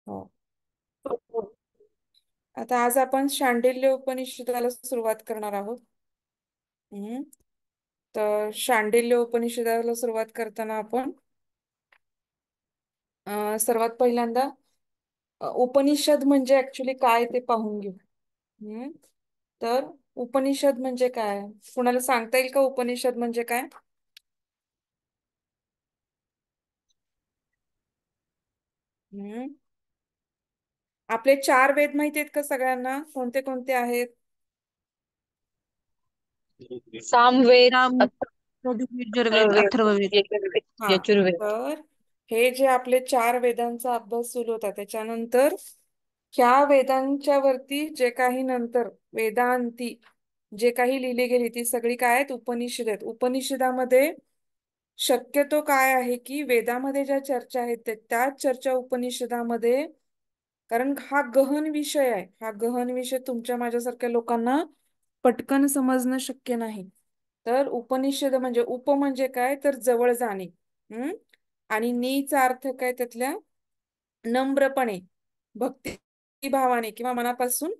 हो. आता आज आपण शांडिल्य उपनिषदाला सुरुवात करणार आहोत. हम्म. तर शांडिल्य उपनिषदाला सुरुवात करताना आपण सर्वात पहिल्यांदा उपनिषद म्हणजे ऍक्च्युली काय ते पाहून घेऊ. हम्म. तर उपनिषद म्हणजे काय? कुणाला सांगता येईल का उपनिषद म्हणजे काय? हम्म. आपले चार वेद माहिती आहेत का सगळ्यांना? कोणते कोणते आहेत? सामवेद, राम यजुर्वेद, अथर्ववेद अथर्ववेद, हा. यजुर्वेद. तर हे जे आपले चार वेदांचा अभ्यास सुरू होता त्याच्यानंतर ह्या वेदांच्या वरती जे काही नंतर वेदांती जे काही लिहिली गेली ती सगळी काय आहेत? उपनिषद आहेत. उपनिषदामध्ये शक्यतो काय आहे की वेदामध्ये ज्या चर्चा आहेत त्याच चर्चा उपनिषदामध्ये, कारण हा गहन विषय आहे. हा गहन विषय तुमच्या माझ्यासारख्या लोकांना पटकन समजणं शक्य नाही. तर उपनिषद म्हणजे उप म्हणजे काय तर जवळ जाणे. हम्म. आणि नीचा अर्थ काय त्यातल्या नम्रपणे, भक्तिभावाने किंवा मनापासून.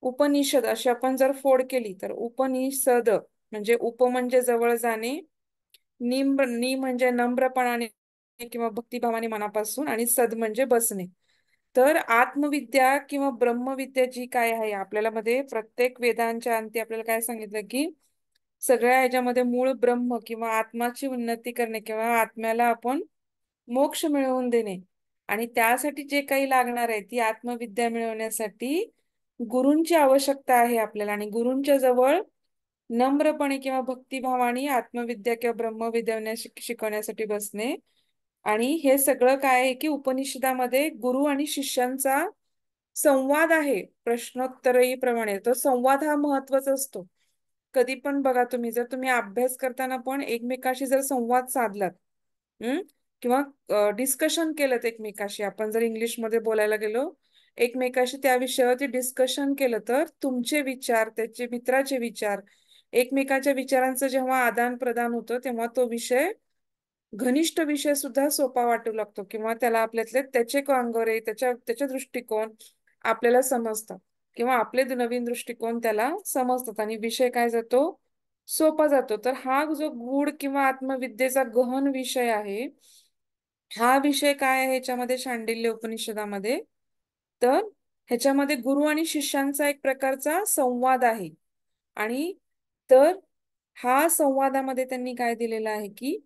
उपनिषद अशी आपण जर फोड केली तर उपनिषद म्हणजे उप म्हणजे जवळ जाणे, नी म्हणजे नम्रपणाने किंवा भक्तिभावाने मनापासून, आणि सद म्हणजे बसणे. तर आत्मविद्या किंवा ब्रह्मविद्या जी काय आहे आपल्याला मध्ये प्रत्येक वेदांच्या अंती आपल्याला काय सांगितलं की सगळ्या ह्याच्यामध्ये मूळ ब्रह्म किंवा आत्माची उन्नती करणे किंवा आत्म्याला आपण मोक्ष मिळवून देणे, आणि त्यासाठी जे काही लागणार आहे ती आत्मविद्या मिळवण्यासाठी गुरूंची आवश्यकता आहे आपल्याला. आणि गुरूंच्या जवळ नम्रपणे किंवा भक्तिभावाने आत्मविद्या किंवा ब्रह्मविद्या शिकवण्यासाठी बसणे. आणि हे सगळं काय आहे की उपनिषदामध्ये गुरु आणि शिष्यांचा संवाद आहे. प्रश्नोत्तरही प्रमाणे तो संवाद हा महत्वाचा असतो. कधी पण बघा तुम्ही, जर तुम्ही अभ्यास करताना पण एकमेकाशी जर संवाद साधलात, हम्म, किंवा डिस्कशन केलं एकमेकाशी, आपण जर इंग्लिशमध्ये बोलायला गेलो, एकमेकाशी त्या विषयावरती डिस्कशन केलं तर तुमचे विचार त्याचे मित्राचे विचार एकमेकाच्या विचारांचं जेव्हा आदान प्रदान होतं तेव्हा तो विषय घनिष्ठ विषय सुद्धा सोपा वाटू लागतो, किंवा त्याला आपल्यातले त्याचे कांगोरे त्याचे दृष्टिकोन आपल्याला समजतात, किंवा आपले नवीन दृष्टिकोन त्याला समजतात आणि विषय काय जातो सोपा जातो. तर हा जो गूढ किंवा आत्मविद्येचा गहन विषय आहे, हा विषय काय आहे ह्याच्यामध्ये शांडिल्य उपनिषदामध्ये, तर ह्याच्यामध्ये गुरु आणि शिष्यांचा एक प्रकारचा संवाद आहे. आणि तर हा संवादामध्ये त्यांनी काय दिलेलं आहे की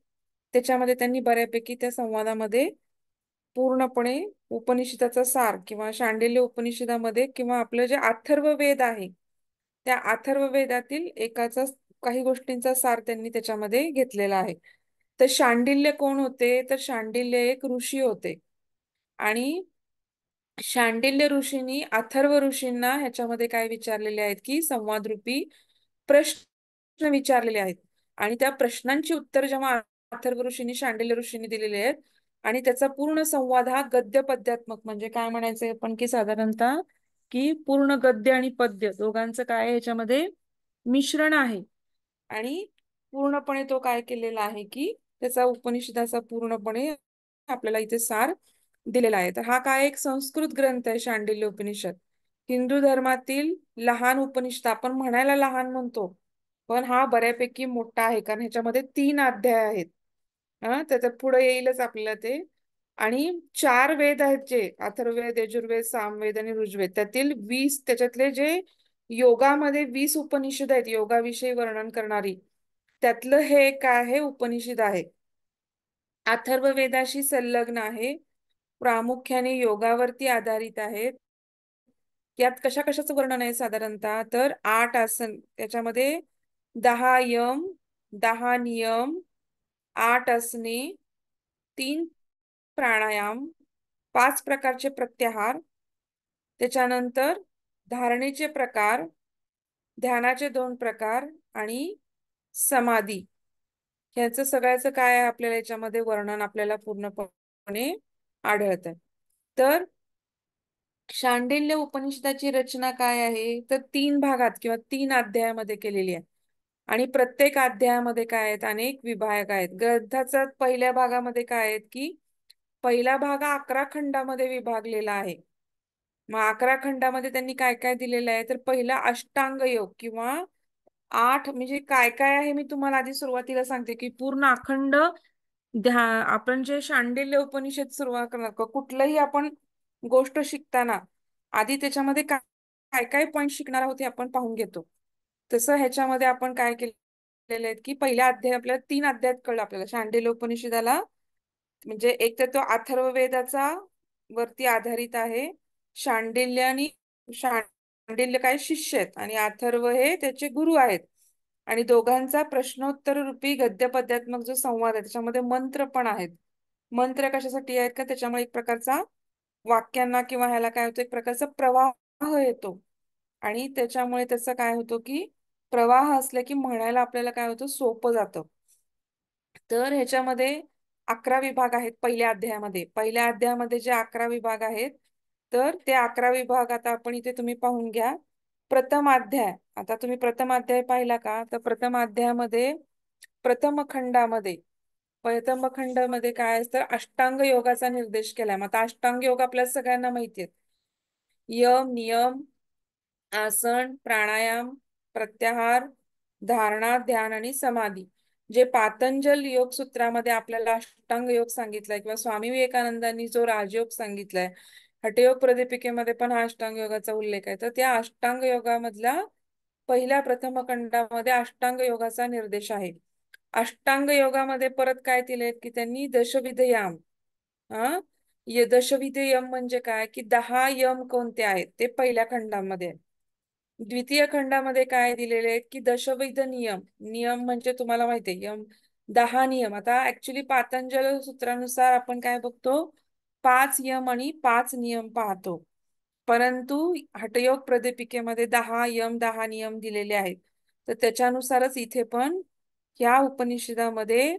त्याच्यामध्ये त्यांनी बऱ्यापैकी त्या संवादामध्ये पूर्णपणे उपनिषदाचा सार किंवा शांडिल्य उपनिषदामध्ये किंवा आपलं जे अथर्व वेद आहे त्या अथर्व वेदातील एकाचा काही गोष्टींचा सार त्यांनी त्याच्यामध्ये घेतलेला आहे. तर शांडिल्य कोण होते? तर शांडिल्य एक ऋषी होते. आणि शांडिल्य ऋषींनी अथर्व ऋषींना ह्याच्यामध्ये काय विचारलेले आहेत की संवादरूपी प्रश्न विचारलेले आहेत. आणि त्या प्रश्नांची उत्तर जेव्हा अथर्व ऋषींनी शांडिल्य ऋषींनी दिलेले आहेत आणि त्याचा पूर्ण संवाद हा गद्य पद्यात्मक, म्हणजे काय म्हणायचंय पण की साधारणतः की पूर्ण गद्य आणि पद्य दोघांचं काय आहे ह्याच्यामध्ये मिश्रण आहे. आणि पूर्णपणे तो काय केलेला आहे की त्याचा उपनिषदाचा पूर्णपणे आपल्याला इथे सार दिलेला आहे. तर हा काय एक संस्कृत ग्रंथ आहे शांडिल्य उपनिषद. हिंदू धर्मातील लहान उपनिषद, आपण म्हणायला लहान म्हणतो पण हा बऱ्यापैकी मोठा आहे, कारण ह्याच्यामध्ये 3 अध्याय आहेत. त्याच्या पुढे येईलच आपल्याला ते. आणि 4 वेद आहेत जे अथर्ववेद, यजुर्वेद, सामवेद आणि ऋग्वेद, त्यातील 20 त्याच्यातले जे योगामध्ये 20 उपनिषद आहेत योगाविषयी वर्णन करणारी, त्यातलं हे एक काय आहे उपनिषद आहे. अथर्ववेदाशी संलग्न आहे, प्रामुख्याने योगावरती आधारित आहेत. यात कशा कशाचं वर्णन आहे साधारणतः तर 8 आसन त्याच्यामध्ये, 10 यम, 10 नियम, 8 आसने, 3 प्राणायाम, 5 प्रकारचे प्रत्याहार, त्याच्यानंतर धारणेचे प्रकार, ध्यानाचे 2 प्रकार आणि समाधी, ह्याचं सगळ्याचं काय आहे आपल्याला याच्यामध्ये वर्णन आपल्याला पूर्णपणे आढळतं. तर शांडिल्य उपनिषदाची रचना काय आहे तर 3 भागात किंवा 3 अध्यायामध्ये केलेली आहे. आणि प्रत्येक अध्यायामध्ये काय आहेत अनेक विभाग आहेत. ग्रंथाचा पहिल्या भागामध्ये काय आहेत की पहिला भाग हा 11 खंडामध्ये विभागलेला आहे. मग 11 खंडामध्ये त्यांनी काय काय दिलेलं आहे, तर पहिला अष्टांग योग किंवा आठ, म्हणजे काय काय आहे मी तुम्हाला आधी सुरुवातीला सांगते की पूर्ण अखंड आपण जे शांडिल्य उपनिषद सुरुवात करणार कुठलंही आपण गोष्ट शिकताना आधी त्याच्यामध्ये काय काय काय पॉईंट शिकणार आहोत हे आपण पाहून घेतो. तसं ह्याच्यामध्ये आपण काय केलेलं आहे की पहिल्या अध्याय आपल्याला 3 अध्यायात कळलं आपल्याला शांडिल्य उपनिषदाला, म्हणजे एक तर तो अथर्ववेदाचा वरती आधारित आहे. शांडिल्य आणि शांडिल्य काय शिष्य आहेत आणि अथर्व हे त्याचे गुरु आहेत. आणि दोघांचा प्रश्नोत्तर रूपी गद्यपद्यात्मक जो संवाद आहे त्याच्यामध्ये मंत्र पण आहेत. मंत्र कशासाठी आहेत का, त्याच्यामुळे एक प्रकारचा वाक्यांना किंवा ह्याला काय होतं, एक प्रकारचा प्रवाह येतो. आणि त्याच्यामुळे त्याचं काय होतं की प्रवाह असला की म्हणायला आपल्याला काय होतं, सोपं जातं. तर ह्याच्यामध्ये 11 विभाग आहेत. पहिल्या अध्यायामध्ये जे 11 विभाग आहेत, तर ते 11 विभाग आता आपण इथे तुम्ही पाहून घ्या. प्रथम अध्याय, आता तुम्ही प्रथम अध्याय पाहिला का, तर प्रथम अध्यायामध्ये प्रथम खंडामध्ये काय असतं, अष्टांग योगाचा निर्देश केलाय. मग आता अष्टांग योग आपल्याला सगळ्यांना माहिती आहे. यम, नियम, आसन, प्राणायाम, प्रत्याहार, धारणा, ध्यान आणि समाधी. जे पातंजल योग सूत्रामध्ये आपल्याला अष्टांग योग सांगितलाय किंवा स्वामी विवेकानंदांनी जो राजयोग सांगितलाय, हठयोग प्रदीपिकेमध्ये पण हा अष्टांग योगाचा उल्लेख आहे. तर त्या अष्टांग योगामधला पहिल्या प्रथम खंडामध्ये अष्टांग योगाचा निर्देश आहे. अष्टांग योगामध्ये परत काय दिले की त्यांनी दशविध याम. हा, दशविध यम म्हणजे काय की 10 यम कोणते आहेत ते पहिल्या खंडामध्ये आहे. द्वितीय खंडामध्ये काय दिलेले आहेत की दशविध नियम. नियम म्हणजे तुम्हाला माहिती आहे, यम 10 नियम. आता ऍक्च्युली पातंजल सूत्रानुसार आपण काय बघतो, 5 यम आणि 5 नियम पाहतो. परंतु हठयोग प्रदीपिकेमध्ये 10 यम 10 नियम दिलेले आहेत. तर त्याच्यानुसारच इथे पण या उपनिषदामध्ये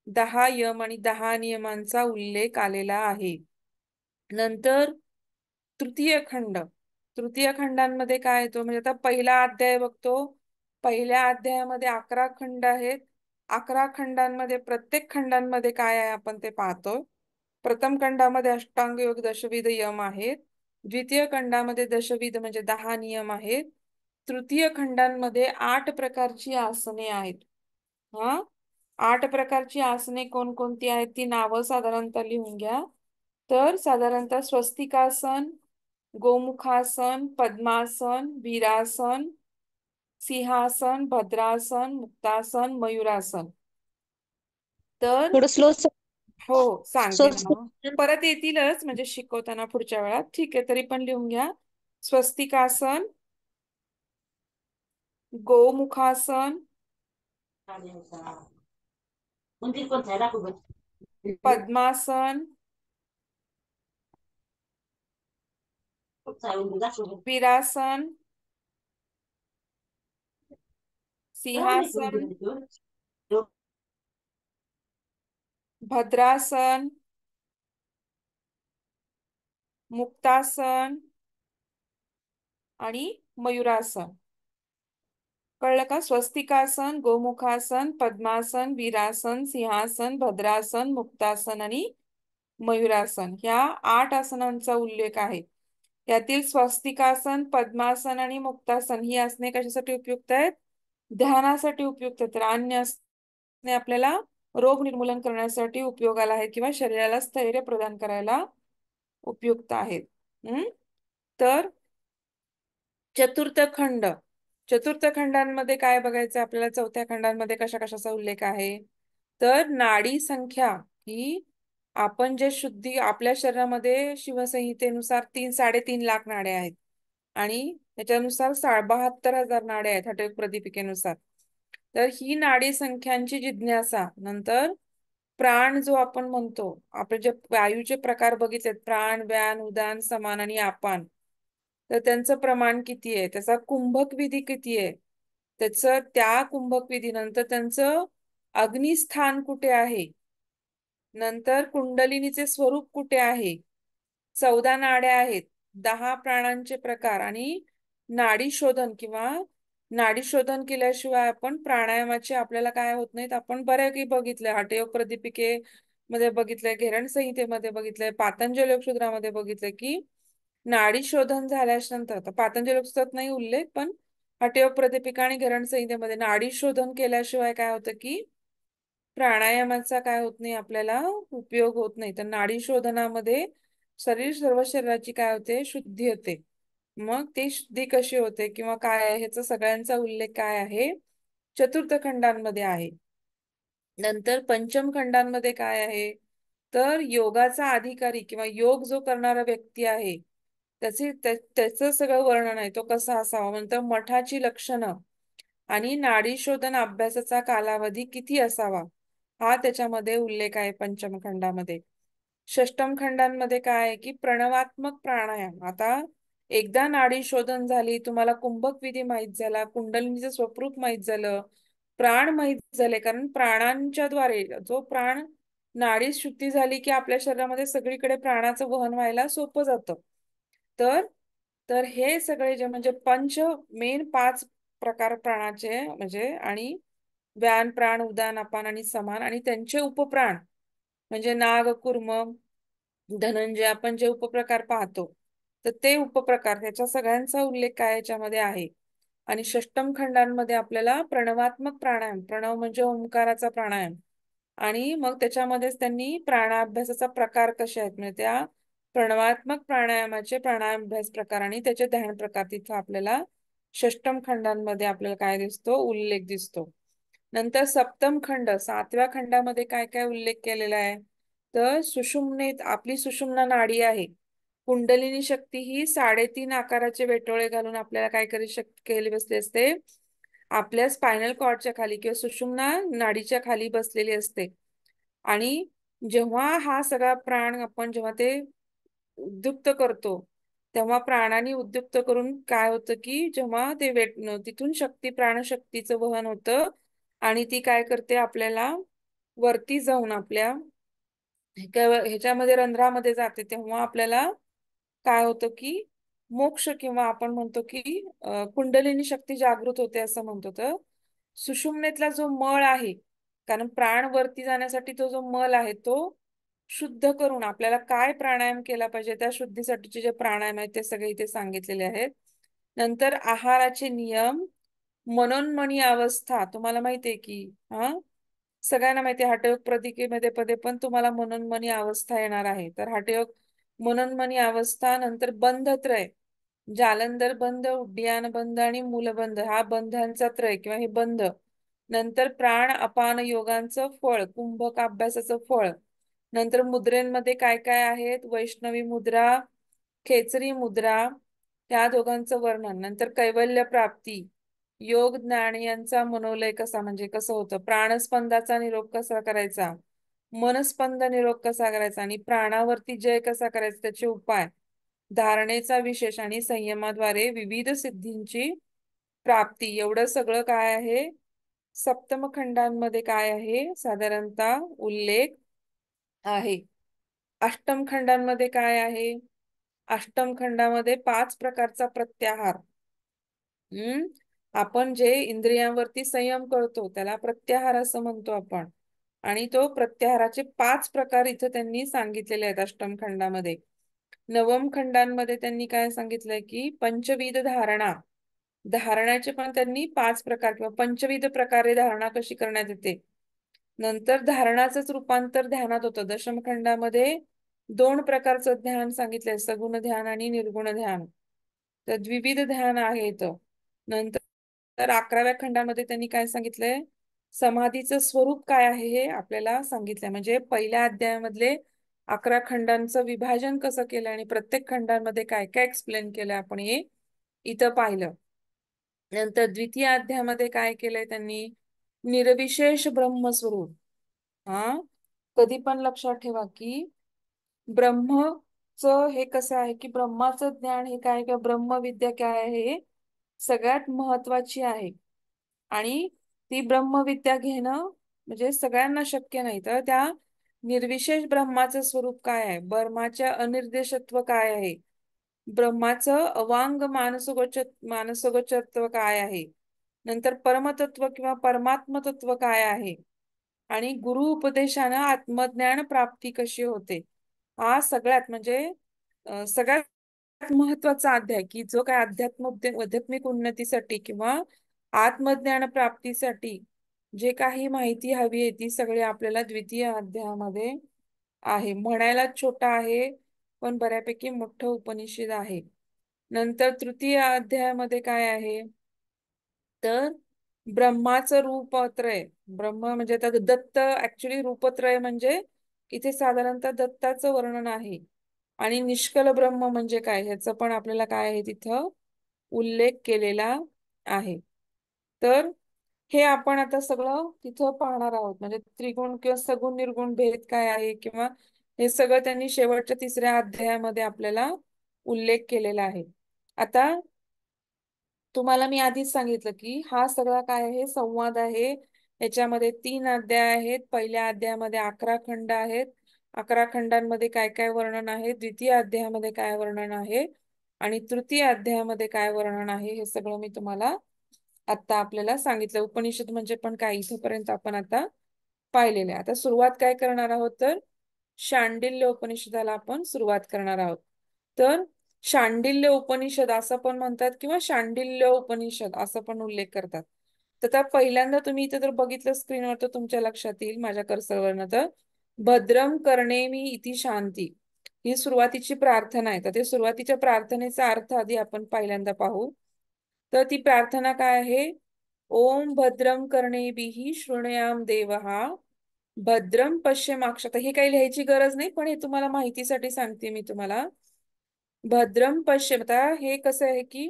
10 यम आणि 10 नियमांचा उल्लेख आलेला आहे. नंतर तृतीय खंड. तृतीय खंडांमध्ये काय येतो, म्हणजे आता पहिला अध्याय बघतो. पहिल्या अध्यायामध्ये 11 खंड आहेत. 11 खंडांमध्ये प्रत्येक खंडांमध्ये काय आहे आपण ते पाहतो. प्रथम खंडामध्ये अष्टांग योग दशविध यम आहेत. द्वितीय खंडामध्ये दशविध म्हणजे 10 नियम आहेत. तृतीय खंडांमध्ये 8 प्रकारची आसने आहेत. हा, 8 प्रकारची आसने कोणकोणती आहेत ती नावं साधारणतः लिहून घ्या. तर साधारणतः स्वस्तिकासन, गोमुखासन, पद्मासन, वीरासन, सिंहासन, भद्रासन, मुक्तासन, मयुरासन. तर थोडं स्लो. हो सांगते ना, स्लो. मग परत येतीलच म्हणजे शिकवताना पुढच्या वेळात. ठीक आहे, तरी पण लिहून घ्या. स्वस्तिकासन, गोमुखासन, पद्मासन, वीरासन, सिंहासन, भद्रासन, मुक्तासन आणि मयुरासन. कळलं का? स्वस्तिकासन, गोमुखासन, पद्मासन, वीरासन, सिंहासन, भद्रासन, मुक्तासन आणि मयुरासन, ह्या 8 आसनांचा उल्लेख आहे. यातील स्वस्तिकासन, पद्मासन आणि मुक्तासन ही आसने कशासाठी उपयुक्त आहेत, ध्यानासाठी उपयुक्त आहेत. तर अन्य आसने आपल्याला रोग निर्मूलन करण्यासाठी उपयोगाला आहेत किंवा शरीराला स्थैर्य प्रदान करायला उपयुक्त आहेत. तर चतुर्थ खंड. चतुर्थ खंडांमध्ये काय बघायचं आपल्याला, चौथ्या खंडांमध्ये कशा कशाचा उल्लेख आहे, तर नाडी संख्या ही आपण जे शुद्धी आपल्या शरीरामध्ये शिवसंहितेनुसार 3-3.5 लाख नाड्या आहेत आणि त्याच्यानुसार 72,000 नाड्या आहेत हठयोग प्रदीपिकेनुसार. तर ही नाडी संख्यांची जिज्ञासा. नंतर प्राण जो आपण म्हणतो, आपण जे वायूचे प्रकार बघितलेत, प्राण, व्यान, उदान, समान आणि आपान, तर त्यांचं प्रमाण किती आहे, त्याचा कुंभक विधी किती आहे, त्या कुंभक विधीनंतर त्यांचं अग्निस्थान कुठे आहे, नंतर कुंडलिनीचे स्वरूप कुठे आहे, 14 नाड्या आहेत, 10 प्राणांचे प्रकार आणि नाडी शोधन किंवा नाडी शोधन केल्याशिवाय आपण प्राणायामाचे आपल्याला काय होत नाहीत. आपण बऱ्यापैकी बघितलं हठयोग प्रदीपिके मध्ये बघितलंय, घेरण संहितेमध्ये बघितलंय, पातंजल योगसूत्रामध्ये बघितलंय की नाडी शोधन झाल्याच्या नंतर, आता पातंजल योगसूत्रात नाही उल्लेख, पण हठयोग प्रदीपिका आणि घेरण संहितेमध्ये नाडी शोधन केल्याशिवाय काय होतं की प्राणायामाचा काय होत नाही, आपल्याला उपयोग होत नाही. तर नाडी शोधनामध्ये सर्व शरीराची काय होते, शुद्धी होते. मग ती शुद्धी कशी होते किंवा काय आहे, ह्याचा सगळ्यांचा उल्लेख काय आहे, चतुर्थ खंडांमध्ये आहे. नंतर पंचम खंडांमध्ये काय आहे, तर योगाचा अधिकारी किंवा योग जो करणारा व्यक्ती आहे त्याचं सगळं वर्णन आहे, तो कसा असावा. नंतर मठाची लक्षणं आणि नाडी शोधन अभ्यासाचा कालावधी किती असावा, हा त्याच्यामध्ये उल्लेख आहे पंचम खंडामध्ये. षष्टम खंडांमध्ये काय आहे की प्रणवात्मक प्राणायाम. आता एकदा नाडी शोधन झाली, तुम्हाला कुंभक विधी माहित झाला, कुंडलिनीचं स्वरूप माहित झालं, प्राण माहित झाले, कारण प्राणांच्या द्वारे जो प्राण नाडी शुद्धी झाली की आपल्या शरीरामध्ये सगळीकडे प्राणाचं वहन व्हायला सोपं जातं. तर तर हे सगळे जे म्हणजे मेन पाच प्रकार प्राणाचे म्हणजे, आणि व्यान प्राण, उदान, अपान आणि समान, आणि त्यांचे उपप्राण म्हणजे नाग, कूर्म, धनंजय, आपण जे उपप्रकार पाहतो तर ते उपप्रकार, त्याच्या सगळ्यांचा उल्लेख काय याच्यामध्ये आहे. आणि षष्टम खंडांमध्ये आपल्याला प्रणवात्मक प्राणायाम, प्रणव म्हणजे ओंकाराचा प्राणायाम, आणि मग त्याच्यामध्येच त्यांनी प्राणाभ्यासाचा प्रकार कसे आहेत म्हणजे त्या प्रणवात्मक प्राणायामाचे प्राणाभ्यास प्रकार आणि त्याचे ध्यान प्रकार तिथं आपल्याला षष्टम खंडांमध्ये आपल्याला काय दिसतो, उल्लेख दिसतो. नंतर सप्तम खंड, सातव्या खंडामध्ये काय काय उल्लेख केलेला आहे, तर सुषुम्नेत आपली सुषुम्ना नाडी आहे. कुंडलिनी शक्ती ही 3.5 आकाराचे वेटोळे घालून आपल्याला काय करू केली बसली असते, आपल्या स्पायनल कॉर्डच्या खाली किंवा सुषुम्ना नाडीच्या खाली बसलेली असते. आणि जेव्हा हा सगळा प्राण आपण जेव्हा ते उद्युक्त करतो, तेव्हा प्राणाने उद्युक्त करून काय होतं की जेव्हा ते तिथून प्राणशक्तीचं वहन होतं आणि ती काय करते, आपल्याला वरती जाऊन आपल्या ह्याच्यामध्ये रंध्रामध्ये जाते, तेव्हा आपल्याला काय होतं की मोक्ष किंवा आपण म्हणतो की कुंडलिनी शक्ती जागृत होते असं म्हणतो. तर सुषुम्नेतला जो मळ आहे, कारण प्राण वरती जाण्यासाठी तो जो मल आहे तो शुद्ध करून आपल्याला काय प्राणायाम केला पाहिजे, त्या शुद्धीसाठीचे जे प्राणायाम आहेत ते सगळे इथे सांगितलेले आहेत. नंतर आहाराचे नियम, मनोन्मनी अवस्था, तुम्हाला माहितीये की हा सगळ्यांना माहिती आहे, हठयोग प्रदिकेमध्ये पदे पण तुम्हाला मनोन्मनी अवस्था येणार आहे. तर हठयोग मनोन्मनी अवस्था, नंतर बंधत्रय, जालंधर बंध, उड्डीयान बंध आणि मूलबंध, हा बंधांचा त्रय किंवा हे बंध. नंतर प्राण अपान योगांचं फळ, कुंभक अभ्यासाचं फळ. नंतर मुद्रेंमध्ये काय काय आहेत, वैष्णवी मुद्रा, खेचरी मुद्रा, त्या दोघांचं वर्णन. नंतर कैवल्य प्राप्ती, योग ज्ञान यांचा मनोलय कसा म्हणजे कसं होतं, प्राणस्पंदाचा निरोग कसा करायचा, मनस्पंद निरोग कसा करायचा, आणि प्राणावरती जय कसा करायचा, त्याचे उपाय, धारणेचा विशेष आणि संयमाद्वारे विविध सिद्धींची प्राप्ती, एवढं सगळं काय आहे सप्तम खंडांमध्ये काय आहे साधारणतः उल्लेख आहे. अष्टम खंडांमध्ये काय आहे, अष्टम खंडामध्ये 5 प्रकारचा प्रत्याहार. हम्म आपण जे इंद्रियांवरती संयम करतो त्याला प्रत्याहार असं म्हणतो आपण, आणि तो प्रत्याहाराचे 5 प्रकार इथं त्यांनी सांगितलेले आहेत अष्टम खंडामध्ये. नवम खंडांमध्ये त्यांनी काय सांगितलंय की पंचविध धारणा, धारणाचे पण त्यांनी 5 प्रकार किंवा पंचविध प्रकारे धारणा कशी करण्यात येते. नंतर धारणाचंच रूपांतर ध्यानात होतं. दशमखंडामध्ये 2 प्रकारचं ध्यान सांगितलंय, सगुण ध्यान आणि निर्गुण ध्यान. तर द्विविध ध्यान आहे इथं. नंतर 11व्या खंडामध्ये त्यांनी काय सांगितलंय, समाधीचं स्वरूप काय आहे हे आपल्याला सांगितलंय. म्हणजे पहिल्या अध्यायामधले 11 खंडांचं विभाजन कसं केलं आणि प्रत्येक खंडांमध्ये काय काय एक्सप्लेन केलं आपण हे इथं पाहिलं. नंतर द्वितीय अध्यायामध्ये काय केलंय त्यांनी, निर्विशेष ब्रह्मस्वरूप. हा कधी पण लक्षात ठेवा की ब्रह्मचं हे कसं आहे की ब्रह्माचं ज्ञान हे काय किंवा ब्रह्मविद्या काय आहे हे सगळ्यात महत्वाची आहे. आणि ती ब्रह्मविद्या घेणं म्हणजे सगळ्यांना शक्य नाही. तर त्या निर्विशेष ब्रह्माचं स्वरूप काय आहे, ब्रह्माच्या अनिर्देशत्व काय आहे, ब्रह्माचं अवांग मानसगोचरत्व काय आहे, नंतर परमतत्व किंवा परमात्म तत्व काय आहे, आणि गुरु उपदेशानं आत्मज्ञान प्राप्ती कशी होते, हा सगळ्यात म्हणजे सगळ्यात महत्वाचा अध्याय, की जो काय आध्यात्मिक उन्नतीसाठी किंवा आत्मज्ञान प्राप्तीसाठी जे काही माहिती हवी आहे ती सगळी आपल्याला द्वितीय अध्यायामध्ये आहे. म्हणायला छोटा आहे पण बऱ्यापैकी मोठं उपनिषद आहे. नंतर तृतीय अध्यायामध्ये काय आहे, तर ब्रह्माचं रूपत्रय. ब्रह्म म्हणजे आता दत्त, ऍक्च्युली रूपत्रय म्हणजे इथे साधारणतः दत्ताचं वर्णन आहे. आणि निष्कल ब्रह्म म्हणजे काय ह्याचं पण आपल्याला काय आहे तिथं उल्लेख केलेला आहे. तर हे आपण आता सगळं तिथं पाहणार आहोत, म्हणजे त्रिगुण किंवा सगुण निर्गुण भेद काय आहे किंवा हे सगळं त्यांनी शेवटच्या तिसऱ्या अध्यायामध्ये आपल्याला उल्लेख केलेला आहे. आता तुम्हाला मी आधीच सांगितलं की हा सगळा काय आहे, संवाद आहे. याच्यामध्ये 3 अध्याय आहेत. पहिल्या अध्यायामध्ये 11 खंड आहेत. 11 खंडांमध्ये काय काय वर्णन आहे, द्वितीय अध्यायामध्ये काय वर्णन आहे आणि तृतीय अध्यायामध्ये काय वर्णन आहे, हे सगळं मी तुम्हाला आता आपल्याला सांगितलं. उपनिषद म्हणजे पण काय इथपर्यंत आपण आता पाहिलेलं आहे. आता सुरुवात काय करणार आहोत, तर शांडिल्य उपनिषदाला आपण सुरुवात करणार आहोत. तर शांडिल्य उपनिषद असं पण म्हणतात किंवा शांडिल्य उपनिषद असं पण उल्लेख करतात. तर त्या पहिल्यांदा तुम्ही इथे जर बघितलं स्क्रीनवर तर तुमच्या लक्षात येईल माझ्या कर्सरवरनं, तर भद्रम कर्णेमी इति शांती ही सुरुवातीची प्रार्थना आहे. तर ते सुरुवातीच्या प्रार्थनेचा अर्थ आधी आपण पहिल्यांदा पाहू. तर ती प्रार्थना काय आहे, ओम भद्रम कर्णेभिः शृणुयाम देवः भद्रम पश्येमाक्षता. हे काही लिहायची गरज नाही पण हे तुम्हाला माहितीसाठी सांगते मी तुम्हाला. भद्रम पश्यता हे कसं आहे की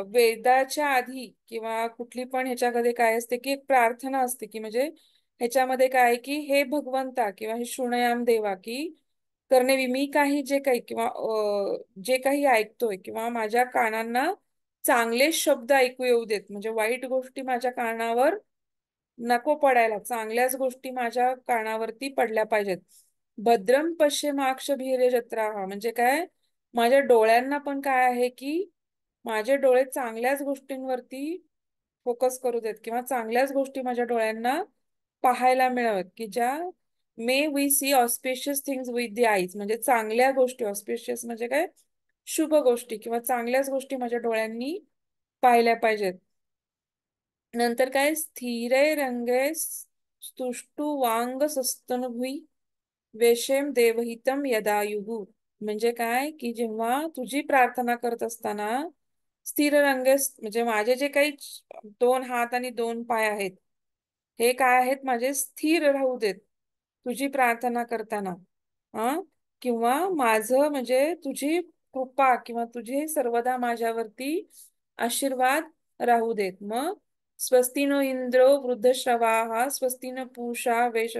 वेदाच्या आधी किंवा कुठली पण ह्याच्यामध्ये काय असते की एक प्रार्थना असते, की म्हणजे ह्याच्यामध्ये काय आहे की हे भगवंता किंवा हे शृणयाम देवा की करणे मी काही जे काही किंवा जे काही ऐकतोय किंवा माझ्या कानांना चांगले शब्द ऐकू येऊ देत, म्हणजे वाईट गोष्टी माझ्या कानावर नको पडायला, चांगल्याच गोष्टी माझ्या कानावरती पडल्या पाहिजेत. भद्रम पश्चिमाक्ष भीरे जत्रा म्हणजे काय, माझ्या डोळ्यांना पण काय आहे की माझे डोळे चांगल्याच गोष्टींवरती फोकस करू देत किंवा चांगल्याच गोष्टी माझ्या डोळ्यांना पाहायला मिळाव्यात, की ज्या may we see auspicious things with the eyes, म्हणजे चांगल्या गोष्टी, ऑस्पिशियस म्हणजे काय, शुभ गोष्टी किंवा चांगल्याच गोष्टी माझ्या डोळ्यांनी पाहिल्या पाहिजेत. नंतर काय, स्थिरे रंगे स्तुष्टु वांग सस्तनुभुई वेशेम देवहितम यदायुहु. म्हणजे काय की जेव्हा तुझी प्रार्थना करत असताना स्थिर रंगे म्हणजे माझे जे काही 2 हात आणि 2 पाय आहेत हे काय आहेत, माझे स्थिर राहू देत तुझी प्रार्थना करताना. हा, किंवा माझं म्हणजे तुझी कृपा किंवा तुझे सर्वदा माझ्यावरती आशीर्वाद राहू देत. मग स्वस्ति नो इंद्रो वृद्धश्रवाः स्वस्ति न पूषा वेश,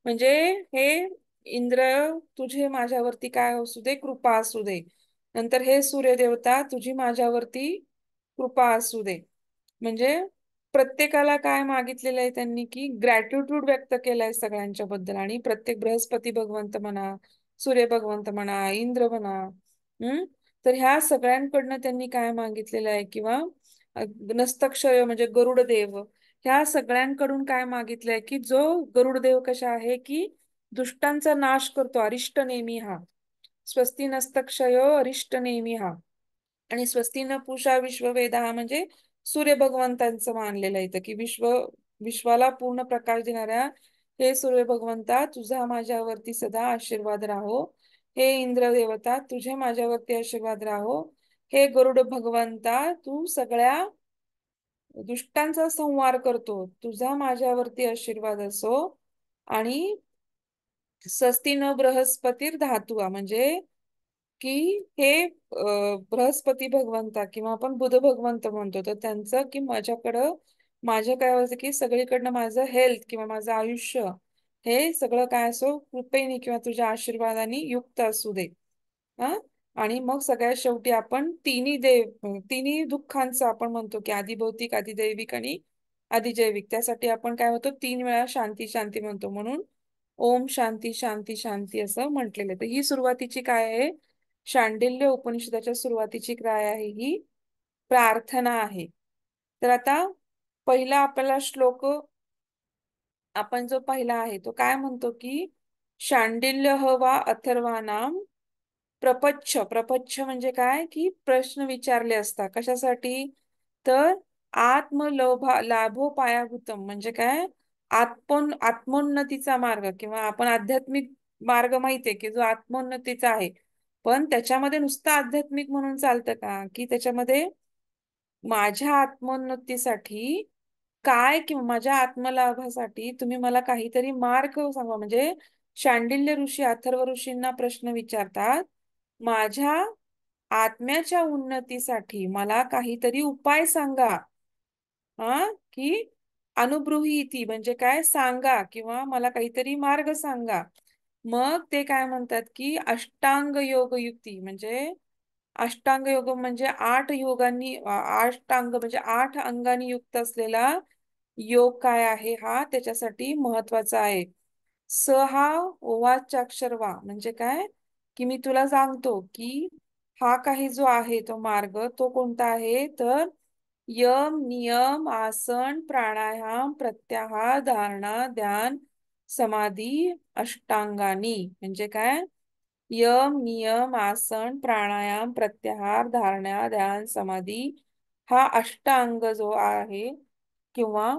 म्हणजे हे इंद्र तुझे माझ्यावरती काय असू दे, कृपा असू दे. नंतर हे सूर्यदेवता तुझी माझ्यावरती कृपा असू दे. म्हणजे प्रत्येकाला काय मागितलेलं आहे त्यांनी की ग्रॅटिट्यूड व्यक्त केलाय सगळ्यांच्या बद्दल. आणि प्रत्येक बृहस्पती भगवंत म्हणा, सूर्य भगवंत म्हणा, इंद्र म्हणा, हम्म, तर ह्या सगळ्यांकडनं त्यांनी काय मागितलेलं आहे किंवा नस्तक्षय म्हणजे गरुड देव, ह्या सगळ्यांकडून काय मागितलंय की जो गरुड देव कशा आहे की दुष्टांचा नाश करतो, अरिष्ट नेमी हा. स्वस्ती नस्तक्षयो अरिष्ट नेमी हा. आणि स्वस्ती न पूषा विश्ववेदा हा म्हणजे सूर्य भगवंतांचं मानलेलं आहे की विश्वाला पूर्ण प्रकाश देणाऱ्या हे सूर्य भगवंता तुझा माझ्यावरती सदा आशीर्वाद राहो. हे इंद्र देवता तुझे माझ्यावरती आशीर्वाद राहो. हे गरुड भगवंता तू सगळ्या दुष्टांचा संहार करतो, तुझा माझ्यावरती आशीर्वाद असो. आणि स्वस्ती न बृहस्पतीर धातुआ म्हणजे की हे बृहस्पती भगवंता किंवा आपण बुध भगवंत म्हणतो, तर त्यांचं की माझ्याकडं माझ्या काय व्हायचं की सगळीकडनं माझं हेल्थ किंवा माझं आयुष्य हे सगळं काय असो कृपेने किंवा तुझ्या आशीर्वादाने युक्त असू दे. हा, आणि मग सगळ्यात शेवटी आपण तिन्ही दुःखांचं आपण म्हणतो की आधिभौतिक, अधिदैविक आणि अधिजैविक, त्यासाठी आपण काय होतो 3 वेळा शांती शांती म्हणतो. म्हणून ओम शांती शांती शांती असं म्हटलेलं आहे. तर ही सुरुवातीची काय आहे, शांडिल्य उपनिषदाच्या सुरुवातीची काय आहे, ही प्रार्थना आहे. तर आता पहिला आपल्याला श्लोक आपण जो पहिला आहे तो काय म्हणतो की शांडिल्य हवा अथर्वानाम प्रपच्छ. प्रपच्छ म्हणजे काय की प्रश्न विचारले असता कशासाठी, तर आत्मलोभा लाभोपायाभूतम म्हणजे काय, आत्मोन्नतीचा मार्ग किंवा आपण आध्यात्मिक मार्ग माहितीये की जो आत्मोन्नतीचा आहे. पण त्याच्यामध्ये नुसतं आध्यात्मिक म्हणून चालतं का, की त्याच्यामध्ये माझ्या आत्मोन्नतीसाठी काय किंवा माझ्या आत्मलाभासाठी तुम्ही मला काहीतरी मार्ग सांगा. म्हणजे शांडिल्य ऋषी अथर्व ऋषींना प्रश्न विचारतात, माझ्या आत्म्याच्या उन्नतीसाठी मला काहीतरी उपाय सांगा. हा की अनुभृहीती म्हणजे काय, सांगा किंवा मला काहीतरी मार्ग सांगा. मग ते काय म्हणतात की अष्टांग योग युक्ती म्हणजे अष्टांग योग म्हणजे आठ योगांनी अष्टांग म्हणजे आठ अंगांनी युक्त असलेला योग काय आहे हा त्याच्यासाठी महत्वाचा आहे. स हा ओवाच्याक्षर वा म्हणजे काय, की मी तुला सांगतो की हा काही जो आहे तो मार्ग तो कोणता आहे, तर यम नियम आसन प्राणायाम प्रत्याहार धारणा ध्यान समाधी अष्टांगानी म्हणजे काय, यम नियम आसन प्राणायाम प्रत्याहार धारणा ध्यान समाधी हा अष्टांग जो आहे किंवा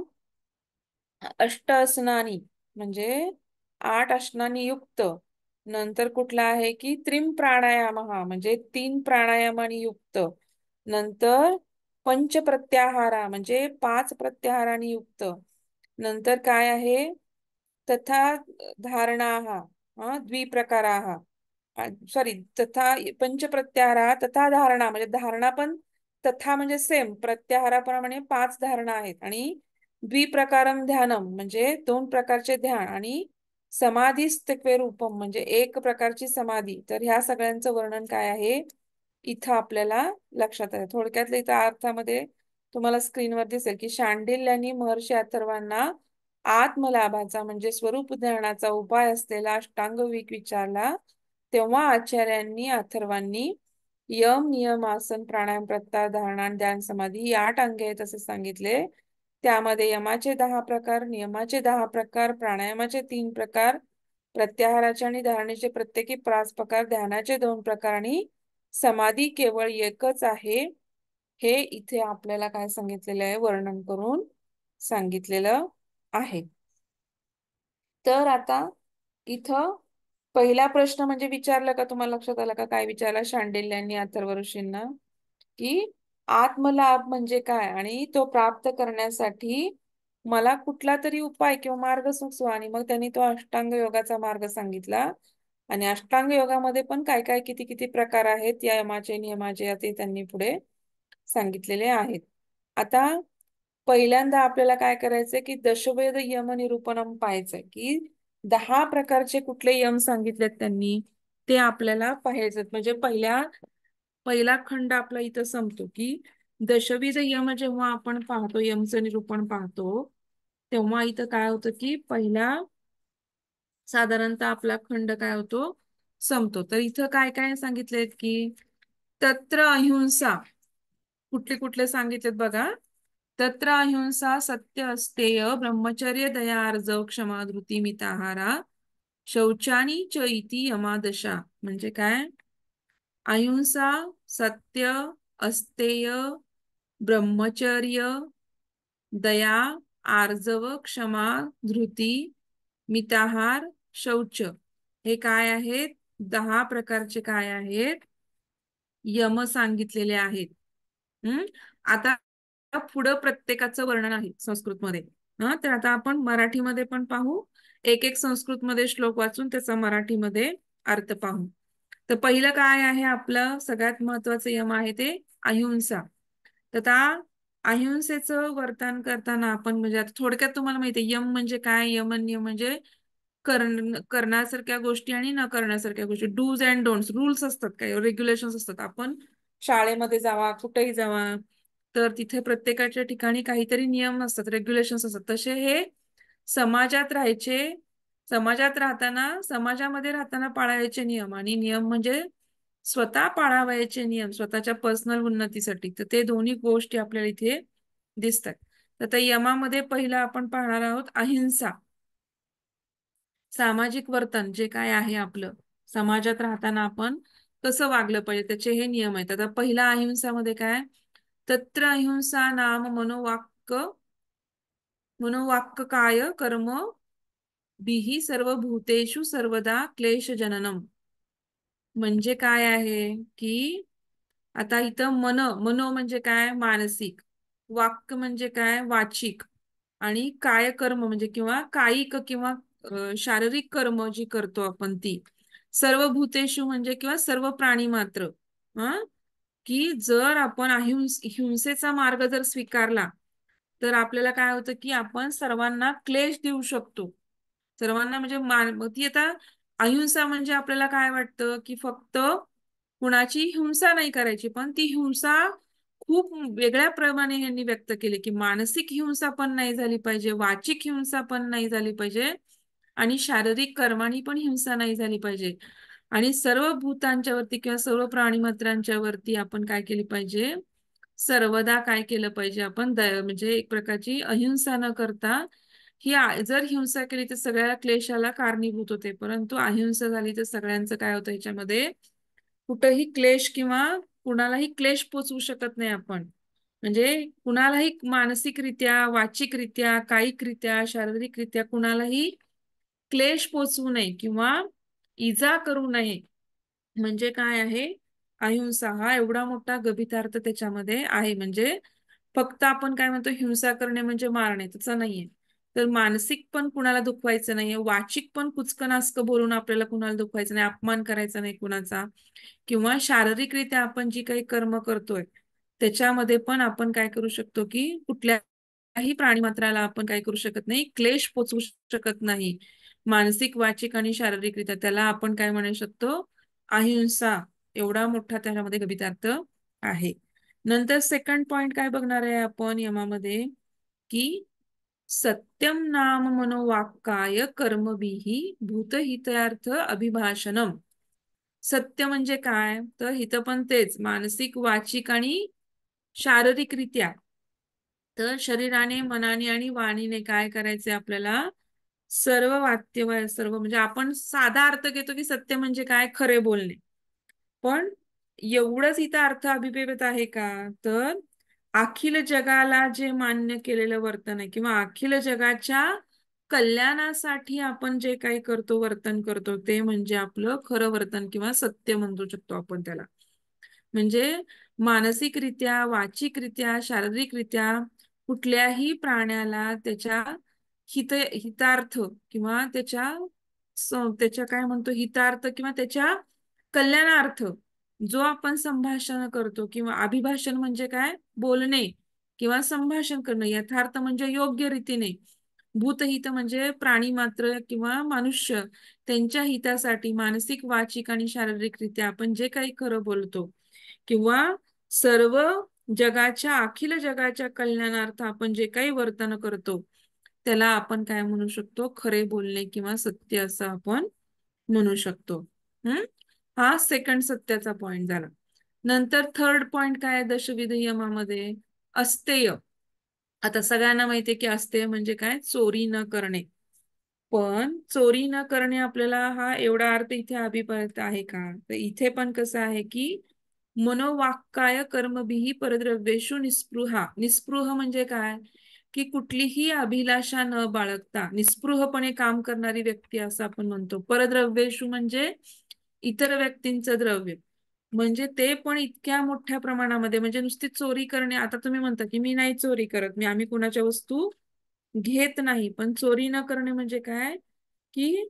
अष्ट असनानी म्हणजे आठ असनानी युक्त. नंतर कुठला आहे की त्रिम प्राणायाम हा म्हणजे तीन प्राणायामानी युक्त. नंतर पंच प्रत्याहारा म्हणजे पाच प्रत्याहारांनी युक्त. नंतर काय आहे, तथा धारणा हा द्विप्रकारा सॉरी तथा पंच प्रत्याहारा तथा धारणा म्हणजे धारणा पण तथा म्हणजे सेम प्रत्याहाराप्रमाणे पाच धारणा आहेत. आणि द्विप्रकारम ध्यानम म्हणजे दोन प्रकारचे ध्यान. आणि समाधीस्त्वे रूपम म्हणजे एक प्रकारची समाधी. तर ह्या सगळ्यांचं वर्णन काय आहे इथं आपल्याला लक्षात आहे. थोडक्यातलं इथं अर्थामध्ये तुम्हाला स्क्रीनवर दिसेल की शांडिल्यांनी महर्षी अथर्वांना आत्मलाभाचा म्हणजे स्वरूप ज्ञानाचा उपाय असलेला अष्टांग विचारला. तेव्हा आचार्यांनी अथर्वांनी यम नियम आसन प्राणायाम प्रत्याहार धारणा आणि ध्यान समाधी ही आठ अंगे आहेत असे सांगितले. त्यामध्ये यमाचे 10 प्रकार, नियमाचे 10 प्रकार, प्राणायामाचे 3 प्रकार, प्रत्याहाराचे आणि धारणेचे प्रत्येकी 5 प्रकार, ध्यानाचे 2 प्रकार आणि समाधी केवळ एकच आहे. हे इथे आपल्याला काय सांगितलेलं आहे, वर्णन करून सांगितलेलं आहे. तर आता इथं पहिला प्रश्न म्हणजे विचारला का, तुम्हाला लक्षात आला का काय विचारला शांडिल्यांनी अथर्व ऋषींना, की आत्मलाभ म्हणजे काय आणि तो प्राप्त करण्यासाठी मला कुठला तरी उपाय किंवा मार्ग सुचवा. आणि मग त्यांनी तो अष्टांग योगाचा मार्ग सांगितला. आणि अष्टांग योगामध्ये पण काय काय किती किती प्रकार आहेत या यमाचे नियमाचे ते त्यांनी पुढे सांगितलेले आहेत. आता पहिल्यांदा आपल्याला काय करायचंय की दशवेद यम निरूपणम पाहायचंय की 10 प्रकारचे कुठले यम सांगितलेत त्यांनी ते आपल्याला पाहायचं. म्हणजे पहिला खंड आपला इथं संपतो की दशविध यम जेव्हा आपण पाहतो यमचं निरूपण पाहतो तेव्हा इथं काय होतं की पहिला साधारणतः आपला खंड काय होतो, संपतो. तर इथं काय काय सांगितलेत की तत्र अहिंसा कुठले कुठले सांगितलेत बघा. तत्र अहिंसा सत्य अस्तेय ब्रह्मचर्य दया अर्जव क्षमा धृती मिताहारा शौचानी च इति यमादशा म्हणजे काय, अहिंसा सत्य अस्तेय ब्रह्मचर्य दया आर्जव क्षमा धृती मिताहार शौच हे काय आहेत, 10 प्रकारचे काय आहेत यम सांगितलेले आहेत. आता पुढं प्रत्येकाचं वर्णन आहे संस्कृतमध्ये. तर आता आपण मराठीमध्ये पण पाहू, एक एक संस्कृतमध्ये श्लोक वाचून त्याचा मराठीमध्ये अर्थ पाहू. तर पहिलं काय आहे आपलं सगळ्यात महत्वाचं यम आहे ते अहिंसा. तर त्या अहिंसेचं वर्तन करताना आपण म्हणजे आता थोडक्यात तुम्हाला माहिती आहे यम म्हणजे काय, यमन नियम म्हणजे करण्यासारख्या गोष्टी आणि न करण्यासारख्या गोष्टी, डूज अँड डोंट्स, रूल्स असतात काही रेग्युलेशन्स असतात. आपण शाळेमध्ये जावा कुठेही जावा तर तिथे प्रत्येकाच्या ठिकाणी काहीतरी नियम असतात, रेग्युलेशन्स असतात. तसे हे समाजात राहायचे, समाजात राहताना समाजामध्ये राहताना पाळायचे नियम. आणि नियम म्हणजे स्वतः पाळावयाचे नियम स्वतःच्या पर्सनल उन्नतीसाठी. तर ते दोन्ही गोष्टी आपल्याला इथे दिसतात. तर त्या यमामध्ये पहिला आपण पाहणार आहोत अहिंसा. सामाजिक वर्तन जे काय आहे आपलं, समाजात राहताना आपण कसं वागलं पाहिजे त्याचे हे नियम आहेत. आता पहिला अहिंसामध्ये काय, तत्र अहिंसा नाम मनोवाक्क काय कर्म बिही सर्वभूतेषु सर्वदा क्लेश जननम. म्हणजे काय आहे की आता इथं मनो म्हणजे काय, मानसिक. वाक्य म्हणजे काय, वाचिक. आणि काय कर्म म्हणजे किंवा कायिक किंवा शारीरिक कर्म जी करतो आपण ती. सर्व भूतेषु म्हणजे किंवा सर्व प्राणी मात्र. की जर आपण हिंसेचा मार्ग जर स्वीकारला तर आपल्याला काय होतं की आपण सर्वांना क्लेश देऊ शकतो. सर्वांना म्हणजे ती आता अहिंसा म्हणजे आपल्याला काय वाटतं की फक्त कुणाची हिंसा नाही करायची, पण ती हिंसा खूप वेगळ्या प्रमाणे यांनी व्यक्त केली की मानसिक हिंसा पण नाही झाली पाहिजे, वाचिक हिंसा पण नाही झाली पाहिजे आणि शारीरिक कर्मानी पण हिंसा नाही झाली पाहिजे. आणि सर्व भूतांच्या वरती किंवा सर्व प्राणीमात्रांच्या वरती आपण काय केली पाहिजे, सर्वदा काय केलं पाहिजे आपण म्हणजे एक प्रकारची अहिंसा न करता जर हिंसा केली तर सगळ्या क्लेशाला कारणीभूत होते, परंतु अहिंसा झाली तर सगळ्यांचं काय होतं याच्यामध्ये, कुठंही क्लेश किंवा कुणालाही क्लेश पोचवू शकत नाही आपण. म्हणजे कुणालाही मानसिकरित्या, वाचिकरित्या, कायिकरित्या, शारीरिकरित्या कुणालाही क्लेश पोचवू नये किंवा इजा करू नये. म्हणजे काय आहे, अहिंसा हा एवढा मोठा गभितार्थ त्याच्यामध्ये आहे. म्हणजे फक्त आपण काय म्हणतो हिंसा करणे म्हणजे मारणे, तसं नाहीये. तर मानसिक पण कुणाला दुखवायचं नाहीये, वाचिक पण कुचकनास्क बोलून आपल्याला कुणाला दुखवायचं नाही, अपमान करायचा नाही कुणाचा. किंवा शारीरिकरित्या आपण जी काही कर्म करतोय त्याच्यामध्ये पण आपण काय करू शकतो की कुठल्याही प्राणीमात्राला आपण काय करू शकत नाही, क्लेश पोचवू शकत नाही. मानसिक, वाचिक आणि शारीरिकरित्या त्याला आपण काय म्हणू शकतो, अहिंसा. एवढा मोठा त्याच्यामध्ये गभितार्थ आहे. नंतर सेकंड पॉइंट काय बघणार आहे आपण यमामध्ये, की सत्यम नाम मनोवाक्काय कर्मभिः भूतहितार्थ अभिभाषणम. सत्य म्हणजे काय, तर इथं पण तेच मानसिक, वाचिक आणि शारीरिकरित्या. तर शरीराने, मनाने आणि वाणीने काय करायचंय आपल्याला, सर्व वाक्य सर्व म्हणजे आपण साधा अर्थ घेतो की सत्य म्हणजे काय, खरे बोलणे. पण एवढंच इथं अर्थ अभिप्रेत आहे का, तर अखिल जगाला जे मान्य केलेलं वर्तन आहे किंवा अखिल जगाच्या कल्याणासाठी आपण जे काही करतो, वर्तन करतो, ते म्हणजे आपलं खरं वर्तन किंवा सत्य म्हणू शकतो आपण त्याला. म्हणजे मानसिकरित्या, वाचिकरित्या, शारीरिकरित्या कुठल्याही प्राण्याला त्याच्या हितार्थ किंवा त्याच्या काय म्हणतो हितार्थ किंवा त्याच्या कल्याणार्थ जो आपण संभाषण करतो किंवा अभिभाषण म्हणजे काय, बोलणे किंवा संभाषण करणं, यथार्थ म्हणजे योग्य रीतीने, भूतहित म्हणजे प्राणी मात्र किंवा मनुष्य त्यांच्या हितासाठी मानसिक, वाचिक आणि शारीरिकरित्या आपण जे काही खरं बोलतो किंवा सर्व जगाच्या, अखिल जगाच्या कल्याणार्थ आपण जे काही वर्तन करतो त्याला आपण काय म्हणू शकतो, खरे बोलणे किंवा सत्य असं आपण म्हणू शकतो. हम्म हा सेकंड सत्याचा पॉइंट झाला. नंतर थर्ड पॉइंट काय आहे दशविध यमामध्ये, अस्तेय. आता सगळ्यांना माहितीये की अस्तेय म्हणजे काय, चोरी न करणे. पण चोरी न करणे आपल्याला हा एवढा अर्थ इथे अभिप्रेत आहे का, तर इथे पण कसं आहे की मनोवाक्काय कर्मभिः परद्रव्येषु निस्पृहा. निस्पृह म्हणजे काय, की कुठलीही अभिलाषा न बाळगता निस्पृहपणे काम करणारी व्यक्ती असं आपण म्हणतो. परद्रव्येषु म्हणजे इतर व्यक्तींचं द्रव्य, म्हणजे ते पण इतक्या मोठ्या प्रमाणामध्ये, म्हणजे नुसती चोरी करणे. आता तुम्ही म्हणता की मी नाही चोरी करत, आम्ही कुणाच्या वस्तू घेत नाही, पण चोरी न करणे म्हणजे काय, की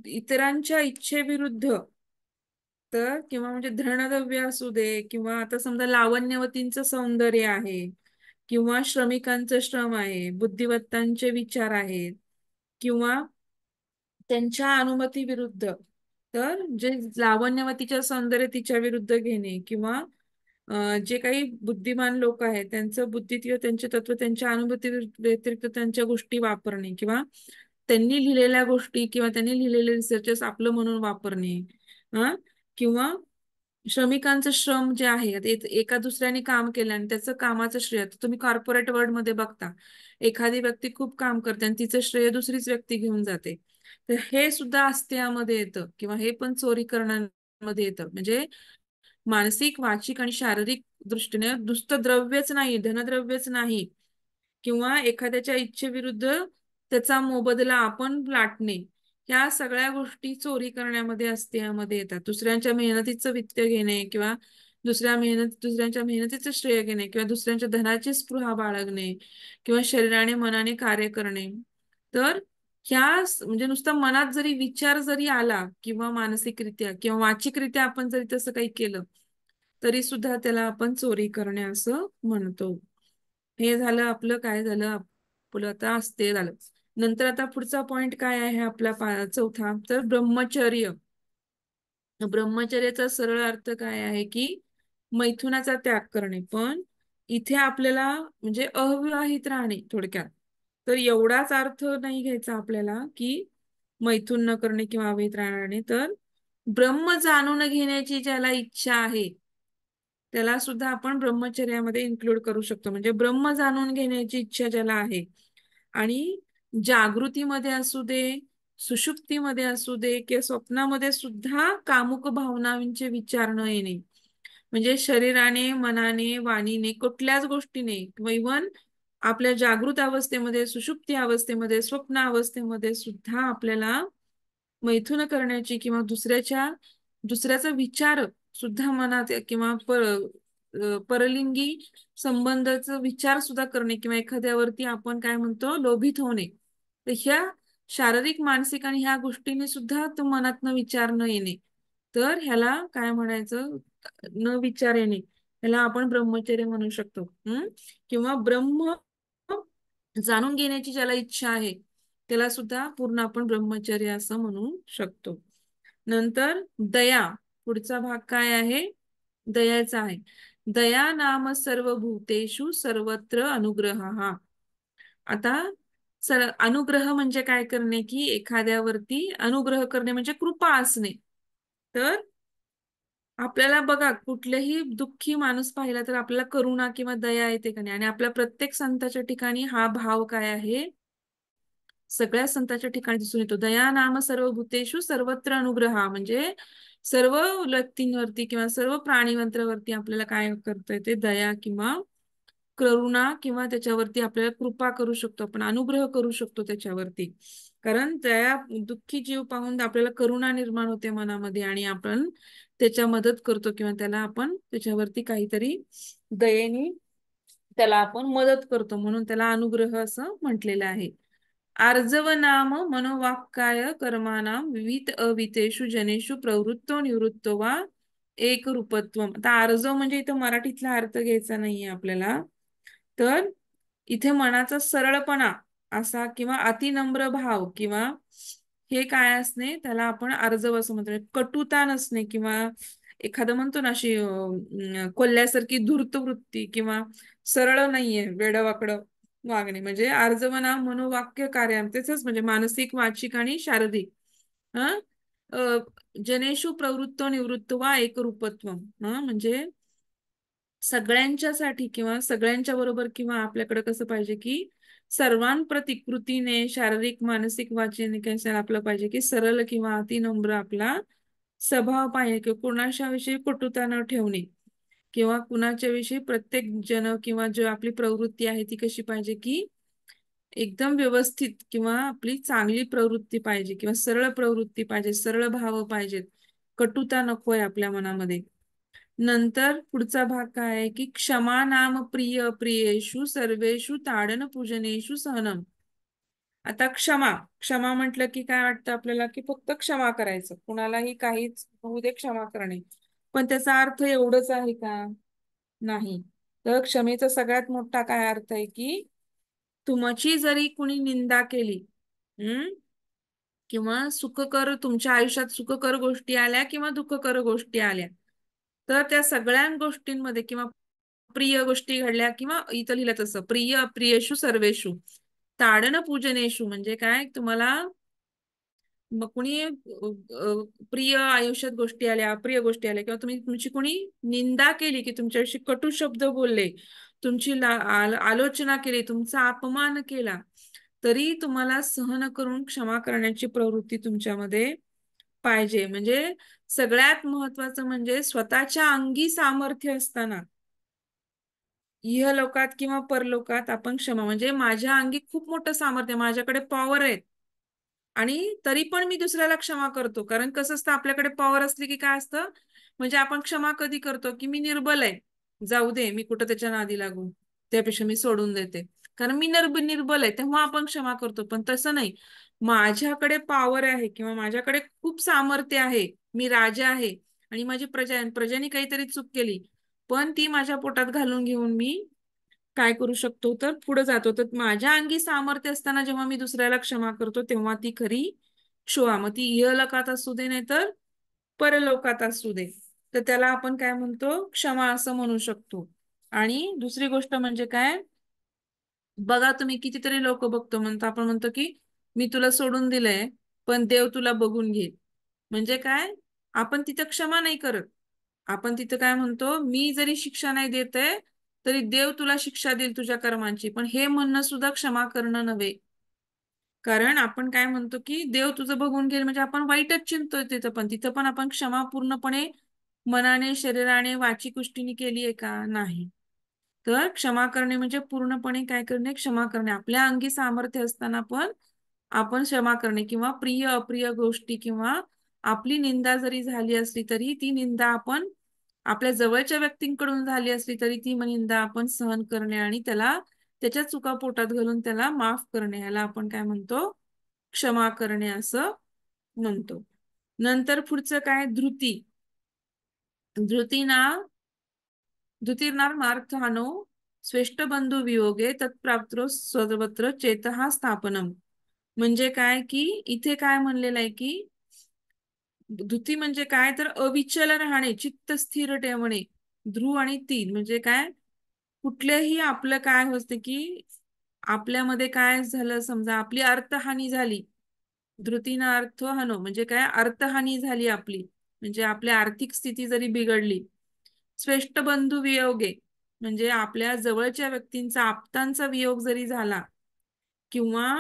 इतरांच्या इच्छेविरुद्ध, तर किंवा म्हणजे धनद्रव्य असू दे किंवा आता समजा लावण्यवतींचं सौंदर्य आहे किंवा श्रमिकांचं श्रम आहे, बुद्धिवत्तांचे विचार आहेत किंवा त्यांच्या अनुमती विरुद्ध, तर जे लावण्यवतीच्या सौंदर्य तिच्या विरुद्ध घेणे किंवा जे काही बुद्धिमान लोक आहेत त्यांचं बुद्धी किंवा त्यांचे तत्व त्यांच्या अनुभूती व्यतिरिक्त त्यांच्या गोष्टी वापरणे किंवा त्यांनी लिहिलेल्या गोष्टी किंवा त्यांनी लिहिलेले रिसर्चेस आपलं म्हणून वापरणे. किंवा श्रमिकांचं श्रम जे आहे, एका दुसऱ्याने काम केलं आणि त्याचं कामाचं श्रेय, तुम्ही कॉर्पोरेट वर्ल्ड मध्ये बघता एखादी व्यक्ती खूप काम करते आणि तिचं श्रेय दुसरीच व्यक्ती घेऊन जाते. तर हे सुद्धा अस्तेयामध्ये येतं किंवा हे पण चोरी करण्यामध्ये येतं. म्हणजे मानसिक, वाचिक आणि शारीरिक दृष्टीने नुसतं द्रव्यच नाही, धनद्रव्यच नाही किंवा एखाद्याच्या इच्छेविरुद्ध त्याचा मोबदला आपण लाटणे, ह्या सगळ्या गोष्टी चोरी करण्यामध्ये असते यामध्ये येतात. दुसऱ्यांच्या मेहनतीचं वित्त घेणे किंवा दुसऱ्यांच्या मेहनतीचं श्रेय घेणे किंवा दुसऱ्यांच्या धनाची स्पृहा बाळगणे किंवा शरीराने मनाने कार्य करणे. तर म्हणजे नुसतं मनात जरी विचार जरी आला किंवा मानसिकरित्या किंवा वाचिकरित्या आपण जरी तसं काही केलं तरी सुद्धा त्याला आपण चोरी करणे असं म्हणतो. हे झालं आपलं, काय झालं आपलं आता असते झालं. नंतर आता पुढचा पॉइंट काय आहे आपला चौथा, तर ब्रह्मचर्य. ब्रह्मचर्याचा सरळ अर्थ काय आहे की मैथुनाचा त्याग करणे. पण इथे आपल्याला म्हणजे अविवाहित राहणे थोडक्यात. तर एवढाच अर्थ नाही घ्यायचा आपल्याला की मैथुन न करणे किंवा अविवाहित राहणे. तर ब्रह्म जाणून घेण्याची ज्याला इच्छा आहे त्याला सुद्धा आपण ब्रह्मचर्यामध्ये इन्क्लूड करू शकतो. म्हणजे ब्रह्म जाणून घेण्याची इच्छा ज्याला आहे आणि जागृतीमध्ये असू दे, सुषुप्तीमध्ये असू दे किंवा स्वप्नामध्ये सुद्धा कामुक भावनांचे विचार न येणे. म्हणजे शरीराने, मनाने, वाणीने, कुठल्याच गोष्टीने किंवा इव्हन आपल्या जागृत अवस्थेमध्ये, सुषुप्ती अवस्थेमध्ये, स्वप्न अवस्थेमध्ये सुद्धा आपल्याला मैथुन करण्याची किंवा दुसऱ्याचा विचार सुद्धा मनात किंवा परलिंगी संबंधाचा विचार सुद्धा करणे किंवा एखाद्यावरती आपण काय म्हणतो लोभित होणे. तर ह्या शारीरिक, मानसिक आणि ह्या गोष्टींनी सुद्धा तो मनातनं विचार न येणे. तर ह्याला काय म्हणायचं, न विचार येणे, ह्याला आपण ब्रह्मचर्य म्हणू शकतो. किंवा ब्रह्म जाणून घेण्याची ज्याला इच्छा आहे त्याला सुद्धा पूर्ण आपण ब्रह्मचर्य असं म्हणू शकतो. नंतर दया, पुढचा भाग काय आहे, दयाचा आहे. दया नाम सर्वभूतेषु सर्वत्र अनुग्रह. हा आता अनुग्रह म्हणजे काय करणे की एखाद्यावरती अनुग्रह करणे म्हणजे कृपा असणे. तर आपल्याला बघा कुठलेही दुःखी माणूस पाहिला तर आपल्याला करुणा किंवा दया येते का नाही, आणि आपल्या प्रत्येक संताच्या ठिकाणी हा भाव काय आहे, सगळ्या संतांच्या ठिकाणी दिसून येतो. दया नाम सर्व भूतेषु सर्वत्र अनुग्रह म्हणजे सर्व व्यक्तींवरती किंवा सर्व प्राणीवंत्रावरती आपल्याला काय करता येते, दया किंवा करुणा किंवा त्याच्यावरती आपल्याला कृपा करू शकतो, आपण अनुग्रह करू शकतो त्याच्यावरती. कारण दया, दुःखी जीव पाहून आपल्याला करुणा निर्माण होते मनामध्ये आणि आपण त्याच्या मदत करतो किंवा त्याला आपण त्याच्यावरती काहीतरी दयेने त्याला आपण मदत करतो, म्हणून त्याला अनुग्रह असं म्हटलेलं आहे. आर्जव नाम मनोवाक्काय कर्मानाम विविध अवितेषु जनेषु प्रवृत्तो निवृत्तो वा एक रूपत्व. आता आर्जव म्हणजे इथं मराठीतला अर्थ घ्यायचा नाहीये आपल्याला. तर इथे मनाचा सरळपणा असा किंवा अतिनम्र भाव किंवा हे काय असणे त्याला आपण आर्जव असं म्हणतो. कटुता नसणे किंवा एखादं म्हणतो ना अशी कोल्ह्यासारखी धूर्त वृत्ती किंवा सरळ नाहीये, वेडवाकडं वागणे म्हणजे आर्जवना मनोवाक्य कार्य त्याच म्हणजे मानसिक, वाचिक आणि शारीरिक. हं जनेषु प्रवृत्तो निवृत्तो वा एकरूपत्व. म्हणजे सगळ्यांच्यासाठी किंवा सगळ्यांच्या बरोबर किंवा आपल्याकडे कसं पाहिजे की सर्वांप्रती कृतीने शारीरिक, मानसिक, वाचन काय आपलं पाहिजे की सरळ किंवा अतिनम्र आपला स्वभाव पाहिजे किंवा कुणाच्या विषयी कटुता न ठेवणे किंवा कुणाच्या विषयी प्रत्येक जन किंवा जो आपली प्रवृत्ती आहे ती कशी पाहिजे की एकदम व्यवस्थित किंवा आपली चांगली प्रवृत्ती पाहिजे किंवा सरळ प्रवृत्ती पाहिजे, सरळ भाव पाहिजेत, कटुता नकोय आपल्या मनामध्ये. नंतर पुढचा भाग काय आहे की क्षमा नाम प्रिय प्रियेषु सर्वेषु ताडन पूजनेषु सहनम. आता क्षमा, क्षमा म्हटलं की काय वाटतं आपल्याला की फक्त क्षमा करायचं, कुणालाही काहीच होऊ दे क्षमा करणे. पण त्याचा अर्थ एवढंच आहे का, नाही. तर क्षमेचा सगळ्यात मोठा काय अर्थ आहे की तुमची जरी कुणी निंदा केली, किंवा सुखकर तुमच्या आयुष्यात सुखकर गोष्टी आल्या किंवा दुःखकर गोष्टी आल्या, तर त्या सगळ्या गोष्टींमध्ये किंवा प्रिय गोष्टी घडल्या किंवा इथं लिहिलं तसं प्रिय अप्रियेषु सर्वेषु ताडन पूजनेषु म्हणजे काय, तुम्हाला मग कुणी प्रिय आयुष्यात गोष्टी आल्या, अप्रिय गोष्टी आल्या किंवा तुमची कुणी निंदा केली की तुमच्याशी कटू शब्द बोलले, तुमची आलोचना केली, तुमचा अपमान केला, तरी तुम्हाला सहन करून क्षमा करण्याची प्रवृत्ती तुमच्यामध्ये पाहिजे. म्हणजे सगळ्यात महत्वाचं म्हणजे स्वतःच्या अंगी सामर्थ्य असताना इहलोकात किंवा परलोकात आपण क्षमा, म्हणजे माझ्या अंगी खूप मोठं सामर्थ्य, माझ्याकडे पॉवर आहे आणि तरी पण मी दुसऱ्याला क्षमा करतो. कारण कसं असतं, आपल्याकडे पॉवर असली की काय असतं, म्हणजे आपण क्षमा कधी करतो की मी निर्बल आहे, जाऊ दे, मी कुठं त्याच्या नादी लागू, त्यापेक्षा मी सोडून देते. कारण मी निर्बल आहे तेव्हा आपण क्षमा करतो. पण तसं नाही, माझ्याकडे पॉवर आहे किंवा माझ्याकडे खूप सामर्थ्य आहे, मी राजा आहे आणि माझी प्रजाने काहीतरी चूक केली, पण ती माझ्या पोटात घालून घेऊन मी काय करू शकतो, तर पुढे जातो. तर माझ्या अंगी सामर्थ्य असताना जेव्हा मी दुसऱ्याला क्षमा करतो तेव्हा ती खरी क्षमा, मग ती इहलोकात असू दे नाही तर परलोकात असू दे, तर त्याला आपण काय म्हणतो, क्षमा असं म्हणू शकतो. आणि दुसरी गोष्ट म्हणजे काय, बघा तुम्ही कितीतरी लोक बघतो, म्हणतो आपण म्हणतो की मी तुला सोडून दिलंय पण देव तुला बघून घेईल. म्हणजे काय, आपण तिथं क्षमा नाही करत, आपण तिथं काय म्हणतो, मी जरी शिक्षा नाही देत आहे तरी देव तुला शिक्षा देईल तुझ्या कर्मांची. पण हे म्हणणं सुद्धा क्षमा करणं नव्हे. कारण आपण काय म्हणतो की देव तुझं बघून घेईल, म्हणजे आपण वाईटच चिंततोय तिथं पण आपण क्षमा पूर्णपणे मनाने, शरीराने, वाची गोष्टीने केली आहे का, नाही. तर क्षमा करणे म्हणजे पूर्णपणे काय करणे, क्षमा करणे. आपल्या अंगी सामर्थ्य असताना पण आपण क्षमा करणे, किंवा प्रिय अप्रिय गोष्टी किंवा आपली निंदा जरी झाली असली तरी ती निंदा आपण, आपल्या जवळच्या व्यक्तींकडून झाली असली तरी ती निंदा आपण सहन करणे आणि त्याला, त्याच्या चुका पोटात घालून त्याला माफ करणे, याला आपण काय म्हणतो, क्षमा करणे असं म्हणतो. नंतर पुढचं काय, धृती. धृतीना धृतीर्नार्थानो स्वेष्ट बंधू वियोगे तत्प्राप्तो सर्वत्र चेतहा स्थापनम. म्हणजे काय की इथे काय म्हणलेलं आहे की धृती म्हणजे काय, तर अविचल राहणे, चित्त स्थिर ठेवणे. ध्रुव आणि तीन म्हणजे काय, कुठल्याही आपलं काय होतं की आपल्यामध्ये काय झालं, समजा आपली अर्थहानी झाली, धृतीनं अर्थ हानो म्हणजे काय, अर्थहानी झाली आपली, म्हणजे आपली आर्थिक स्थिती जरी बिघडली. श्रेष्ठ बंधू वियोगे म्हणजे आपल्या जवळच्या व्यक्तींचा, आप्तांचा वियोग जरी झाला, किंवा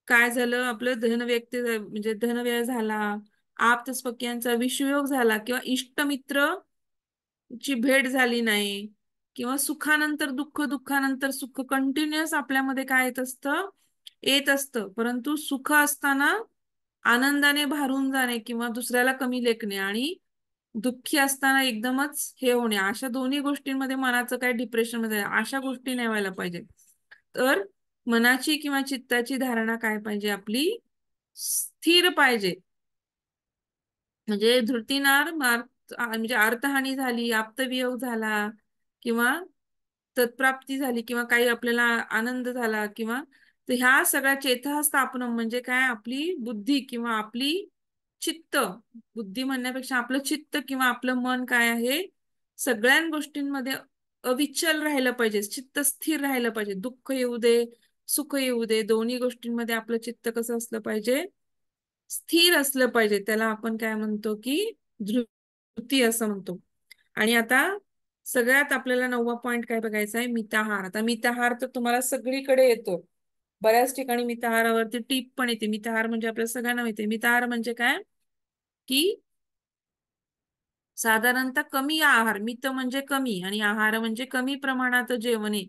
काय झालं, आपलं धन व्यक्ती म्हणजे धनव्यय झाला, आप्तस्वकीयांचा विषयोग झाला, किंवा इष्टमित्र ची भेट झाली नाही, किंवा सुखानंतर दुःख, दुःखानंतर सुख, कंटिन्युअस आपल्यामध्ये काय येत असतं, परंतु सुख असताना आनंदाने भारून जाणे किंवा दुसऱ्याला कमी लेखणे, आणि दुःखी असताना एकदमच हे होणे, अशा दोन्ही गोष्टींमध्ये मनाचं काय डिप्रेशन मध्ये, अशा गोष्टी नाही व्हायला पाहिजे. तर मनाची किंवा चित्ताची धारणा काय पाहिजे, आपली स्थिर पाहिजे. म्हणजे धृतीनार म्हणजे अर्थहानी झाली, आप्तवियोग झाला, किंवा तत्प्राप्ती झाली, किंवा काही आपल्याला आनंद झाला, किंवा तर ह्या सगळ्या चेतः स्थापनम म्हणजे काय, आपली बुद्धी किंवा आपली चित्त, बुद्धी म्हणण्यापेक्षा आपलं चित्त किंवा आपलं मन काय आहे, सगळ्या गोष्टींमध्ये अविचल राहिलं पाहिजे, चित्त स्थिर राहिलं पाहिजे. दुःख येऊ दे, सुख येऊ दे, दोन्ही गोष्टींमध्ये आपलं चित्त कसं असलं पाहिजे, स्थिर असलं पाहिजे. त्याला आपण काय म्हणतो की धृती असं म्हणतो. आणि आता सगळ्यात आपल्याला 9वा पॉइंट काय बघायचा आहे, मिताहार. आता मिताहार तर तुम्हाला सगळीकडे येतो, बऱ्याच ठिकाणी मिताहारावरती टीप पण येते. मिताहार म्हणजे आपल्याला सगळ्यांना माहिती आहे. मिताहार म्हणजे काय की साधारणतः कमी आहार, मित म्हणजे कमी आणि आहार म्हणजे कमी प्रमाणात जेवणे.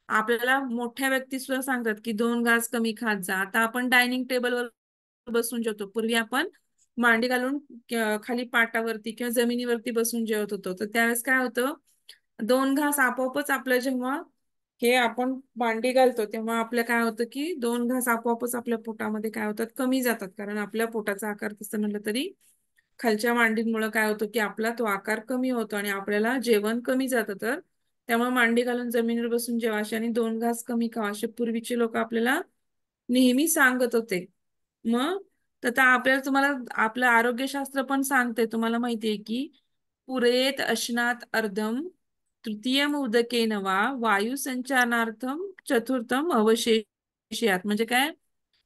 आपल्याला मोठ्या व्यक्ती सुद्धा सांगतात की 2 घास कमी खात जा. आता आपण डायनिंग टेबलवर बसून जेवतो, पूर्वी आपण मांडी घालून खाली पाटावरती किंवा जमिनीवरती बसून जेवत होतो. तर त्यावेळेस काय होतं, 2 घास आपोआपच आपलं, जेव्हा हे आपण मांडी घालतो तेव्हा आपलं काय होतं की 2 घास आपोआपच आपल्या पोटामध्ये काय होतात, कमी जातात. कारण आपल्या पोटाचा आकार तसं म्हणलं तरी खालच्या मांडीमुळे काय होतं की आपला तो आकार कमी होतो आणि आपल्याला जेवण कमी जातं. तर त्यामुळे मांडी घालून जमिनीवर बसून जेवा, आणि 2 घास कमी खावा, असे पूर्वीचे लोक आपल्याला नेहमी सांगत होते. मग तर आता आपल्याला, तुम्हाला आपलं आरोग्यशास्त्र पण सांगते, तुम्हाला माहितीये की पुरेत अश्नात अर्धम तृतीयम उदकेन वा वायू संचारनार्थम चतुर्थम अवशेषयात. म्हणजे काय,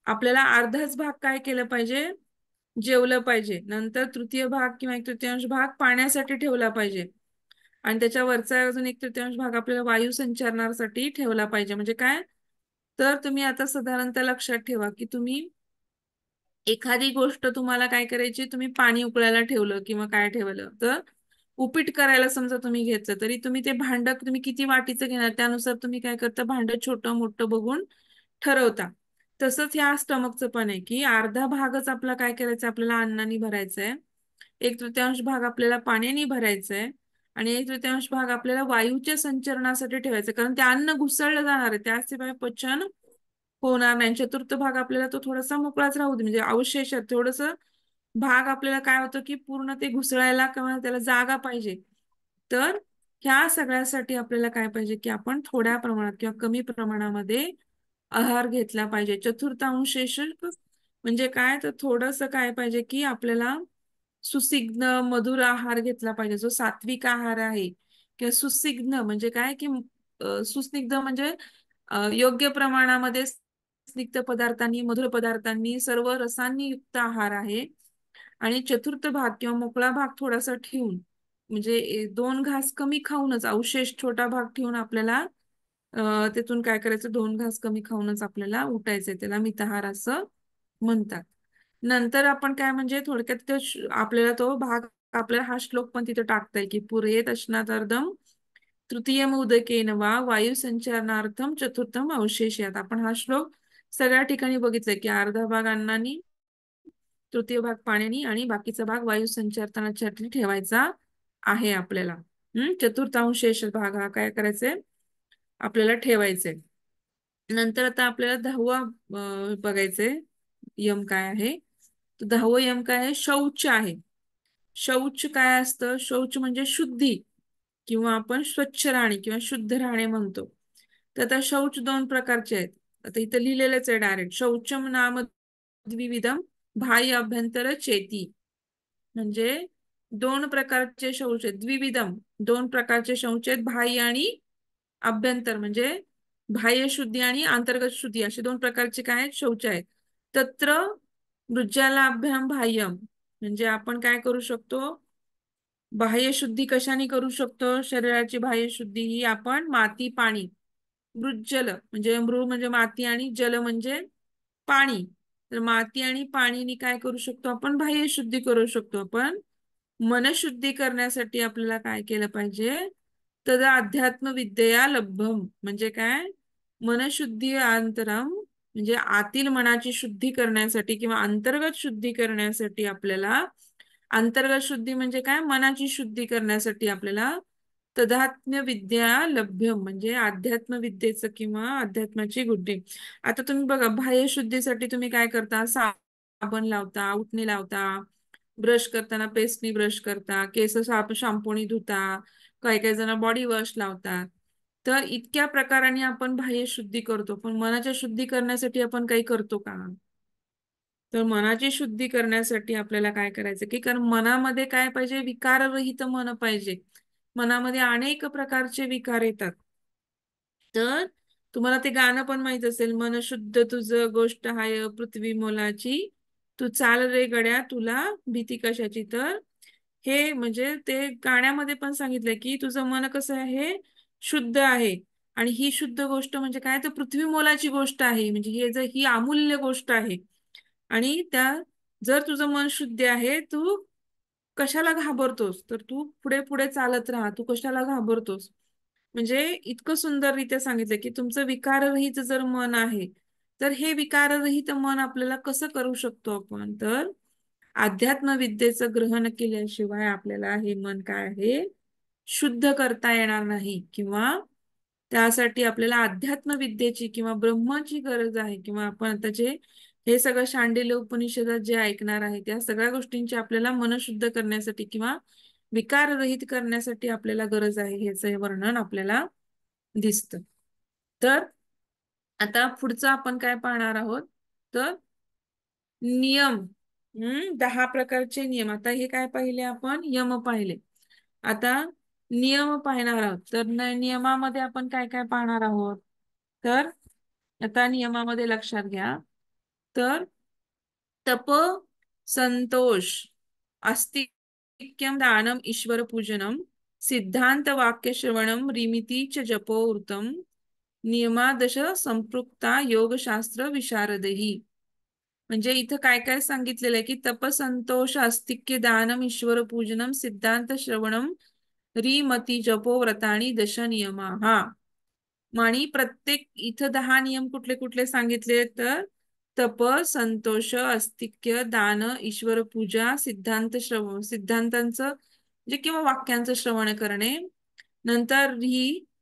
आपल्याला अर्धाच भाग काय केलं पाहिजे, जेवलं पाहिजे. नंतर तृतीय भाग किंवा 1/3 भाग पाण्यासाठी ठेवला पाहिजे, आणि त्याच्या वरचा अजून 1/3 भाग आपल्याला वायू संचारनासाठी ठेवला पाहिजे. म्हणजे काय, तर तुम्ही आता साधारणतः लक्षात ठेवा की तुम्ही एखादी गोष्ट तुम्हाला काय करायची, तुम्ही पाणी उकळायला ठेवलं किंवा काय ठेवलं, तर उपीट करायला समजा तुम्ही घेतलं, तरी तुम्ही ते भांड तुम्ही किती वाटीचं घेणार त्यानुसार तुम्ही काय करता, भांड छोटं मोठं बघून ठरवता. तसंच ह्या स्टमकचं पण आहे की अर्धा भागच आपला काय करायचं, आपल्याला अन्नाने भरायचा आहे, एक तृतीयांश भाग आपल्याला पाण्याने भरायचा आहे, आणि एक तृतीयांश भाग आपल्याला वायूच्या संचरणासाठी ठेवायचं, कारण ते अन्न घुसळलं जाणार आहे, त्याशिवाय पचन होणार नाही. चतुर्थ भाग आपल्याला तो थोडासा मोकळाच राहू दे, म्हणजे अवशेष थोडस भाग आपल्याला काय होतं की पूर्ण ते घुसळायला किंवा त्याला जागा पाहिजे. तर ह्या सगळ्यासाठी आपल्याला काय पाहिजे की आपण थोड्या प्रमाणात किंवा कमी प्रमाणामध्ये आहार घेतला पाहिजे. चतुर्थांशेष म्हणजे काय, तर थोडस काय पाहिजे की आपल्याला सुसिग्न मधुर आहार घेतला पाहिजे, जो सात्विक आहार आहे. किंवा सुसिग्न म्हणजे काय की सुस्निग्ध म्हणजे योग्य प्रमाणामध्ये स्निग्ध पदार्थांनी मधुर पदार्थांनी सर्व रसांनी युक्त आहार आहे. आणि चतुर्थ भाग किंवा मोकळा भाग थोडासा ठेवून, म्हणजे दोन घास कमी खाऊनच, अवशेष छोटा भाग ठेवून आपल्याला त्यातून काय करायचं, दोन घास कमी खाऊनच आपल्याला उठायचंय. त्याला मिताहार असं म्हणतात. नंतर आपण काय म्हणजे थोडक्यात आपल्याला तो भाग, आपल्याला हा श्लोक पण तिथं टाकता येईल की पुरेत अश्नातर्धम तृतीयम उदकेन वा वायू संचरणार्थम चतुर्थम अवशेषयात. आपण हा श्लोक सगळ्या ठिकाणी बघितलंय की अर्धा भाग अन्नानी, तृतीय भाग पाण्यानी आणि बाकीचा भाग वायू संचरणासाठी ठेवायचा आहे आपल्याला. चतुर्थांशेष भाग हा काय करायचंय, आपल्याला ठेवायचंय. नंतर आता आपल्याला 10वा बघायचंय यम काय आहे. तर 10वं यम काय आहे, शौच आहे. शौच काय असतं, शौच म्हणजे शुद्धी किंवा आपण स्वच्छ राहणे किंवा शुद्ध राहणे म्हणतो. तर आता शौच दोन प्रकारचे आहेत. आता इथं लिहिलेलंच आहे डायरेक्ट, शौचम नाम द्विविधम बाह्य अभ्यंतर चेती. म्हणजे दोन प्रकारचे शौच आहेत, द्विविधम दोन प्रकारचे शौच आहेत, बाह्य आणि अभ्यंतर म्हणजे बाह्य शुद्धी आणि अंतर्गत शुद्धी असे दोन प्रकारचे काय आहेत, शौच आहेत. तत्र मृज्जालाभ्याम बाह्यम म्हणजे आपण काय करू शकतो, बाह्य शुद्धी कशाने करू शकतो, शरीराची बाह्य शुद्धी ही आपण माती पाणी, मृज्जल म्हणजे मृ म्हणजे माती आणि जल म्हणजे पाणी, तर माती आणि पाणीनी काय करू शकतो, आपण बाह्य शुद्धी करू शकतो. आपण मनशुद्धी करण्यासाठी आपल्याला काय केलं पाहिजे, तर अध्यात्म विद्या लब्धम म्हणजे काय, मनशुद्धी अंतरम म्हणजे आतील मनाची शुद्धी करण्यासाठी किंवा अंतर्गत शुद्धी करण्यासाठी आपल्याला, अंतर्गत शुद्धी म्हणजे काय, मनाची शुद्धी करण्यासाठी आपल्याला तदात्म्य विद्या लभ्यम म्हणजे अध्यात्म विद्येचं किंवा अध्यात्माची बुद्धी. आता तुम्ही बघा, बाह्य शुद्धीसाठी तुम्ही काय करता, साबण लावता, उटणी लावता, ब्रश करताना पेस्टनी ब्रश करता, केस शॅम्पूनी धुता, काही काही जण बॉडी वॉश लावतात. तर इतक्या प्रकाराने आपण बाह्य शुद्धी करतो, पण मनाच्या शुद्धी करण्यासाठी आपण काही करतो का? तर मनाची शुद्धी करण्यासाठी आपल्याला काय करायचं की, कारण मनामध्ये काय पाहिजे, विकाररहित मन पाहिजे. मनामध्ये अनेक प्रकारचे विकार येतात. तर तुम्हाला ते गाणं पण माहित असेल, मन शुद्ध तुझ गोष्ट हाय पृथ्वी मोलाची, तू चाल रे गड्या तुला भीती कशाची. तर हे म्हणजे ते गाण्यामध्ये पण सांगितलंय की तुझं मन कसं आहे, शुद्ध आहे. आणि ही शुद्ध गोष्ट म्हणजे काय, तर पृथ्वी मोलाची गोष्ट आहे, म्हणजे ही अमूल्य गोष्ट आहे. आणि जर तुझं मन शुद्ध आहे, तू कशाला घाबरतोस, तर तू पुढे पुढे चालत राहा, तू कशाला घाबरतोस. म्हणजे इतकं सुंदररीत्या सांगितलं की तुमचं विकाररहित जर मन आहे, तर हे विकाररहित मन आपल्याला कसं करू शकतो आपण, तर अध्यात्म विद्येचं ग्रहण केल्याशिवाय आपल्याला हे मन काय आहे, शुद्ध करता येणार नाही. किंवा त्यासाठी आपल्याला अध्यात्म विद्येची किंवा ब्रह्माची गरज आहे. किंवा आपण आता जे हे सगळं शांडिल्य उपनिषदात जे ऐकणार आहे, त्या सगळ्या गोष्टींची आपल्याला मन शुद्ध करण्यासाठी किंवा विकाररहित करण्यासाठी आपल्याला गरज आहे, ह्याचं हे वर्णन आपल्याला दिसतं. तर आता पुढचं आपण काय पाहणार आहोत, तर नियम. 10 प्रकारचे नियम. आता हे काय पाहिले आपण, यम पाहिले. आता नियम पाहणार आहोत. तर नियमामध्ये आपण काय काय पाहणार आहोत, तर आता नियमामध्ये लक्षात घ्या, तर तप, संतोष, आस्तिक्यम, दानम, ईश्वर पूजनम, सिद्धांत वाक्य श्रवणम, रिमिती च जपो वृतम, नियमादश संपृक्ता योगशास्त्र विशारदही. म्हणजे इथं काय काय सांगितलेलं आहे की तपसंतोष अस्तिक्य दानम ईश्वर पूजनम सिद्धांत श्रवणम रीमती जपो व्रतानी दश नियमा. हा आणि प्रत्येक इथं 10 नियम कुठले कुठले सांगितले तर तप, संतोष, अस्तिक्य, दान, ईश्वर पूजा, सिद्धांतांचं म्हणजे किंवा वाक्यांचं श्रवण करणे, नंतर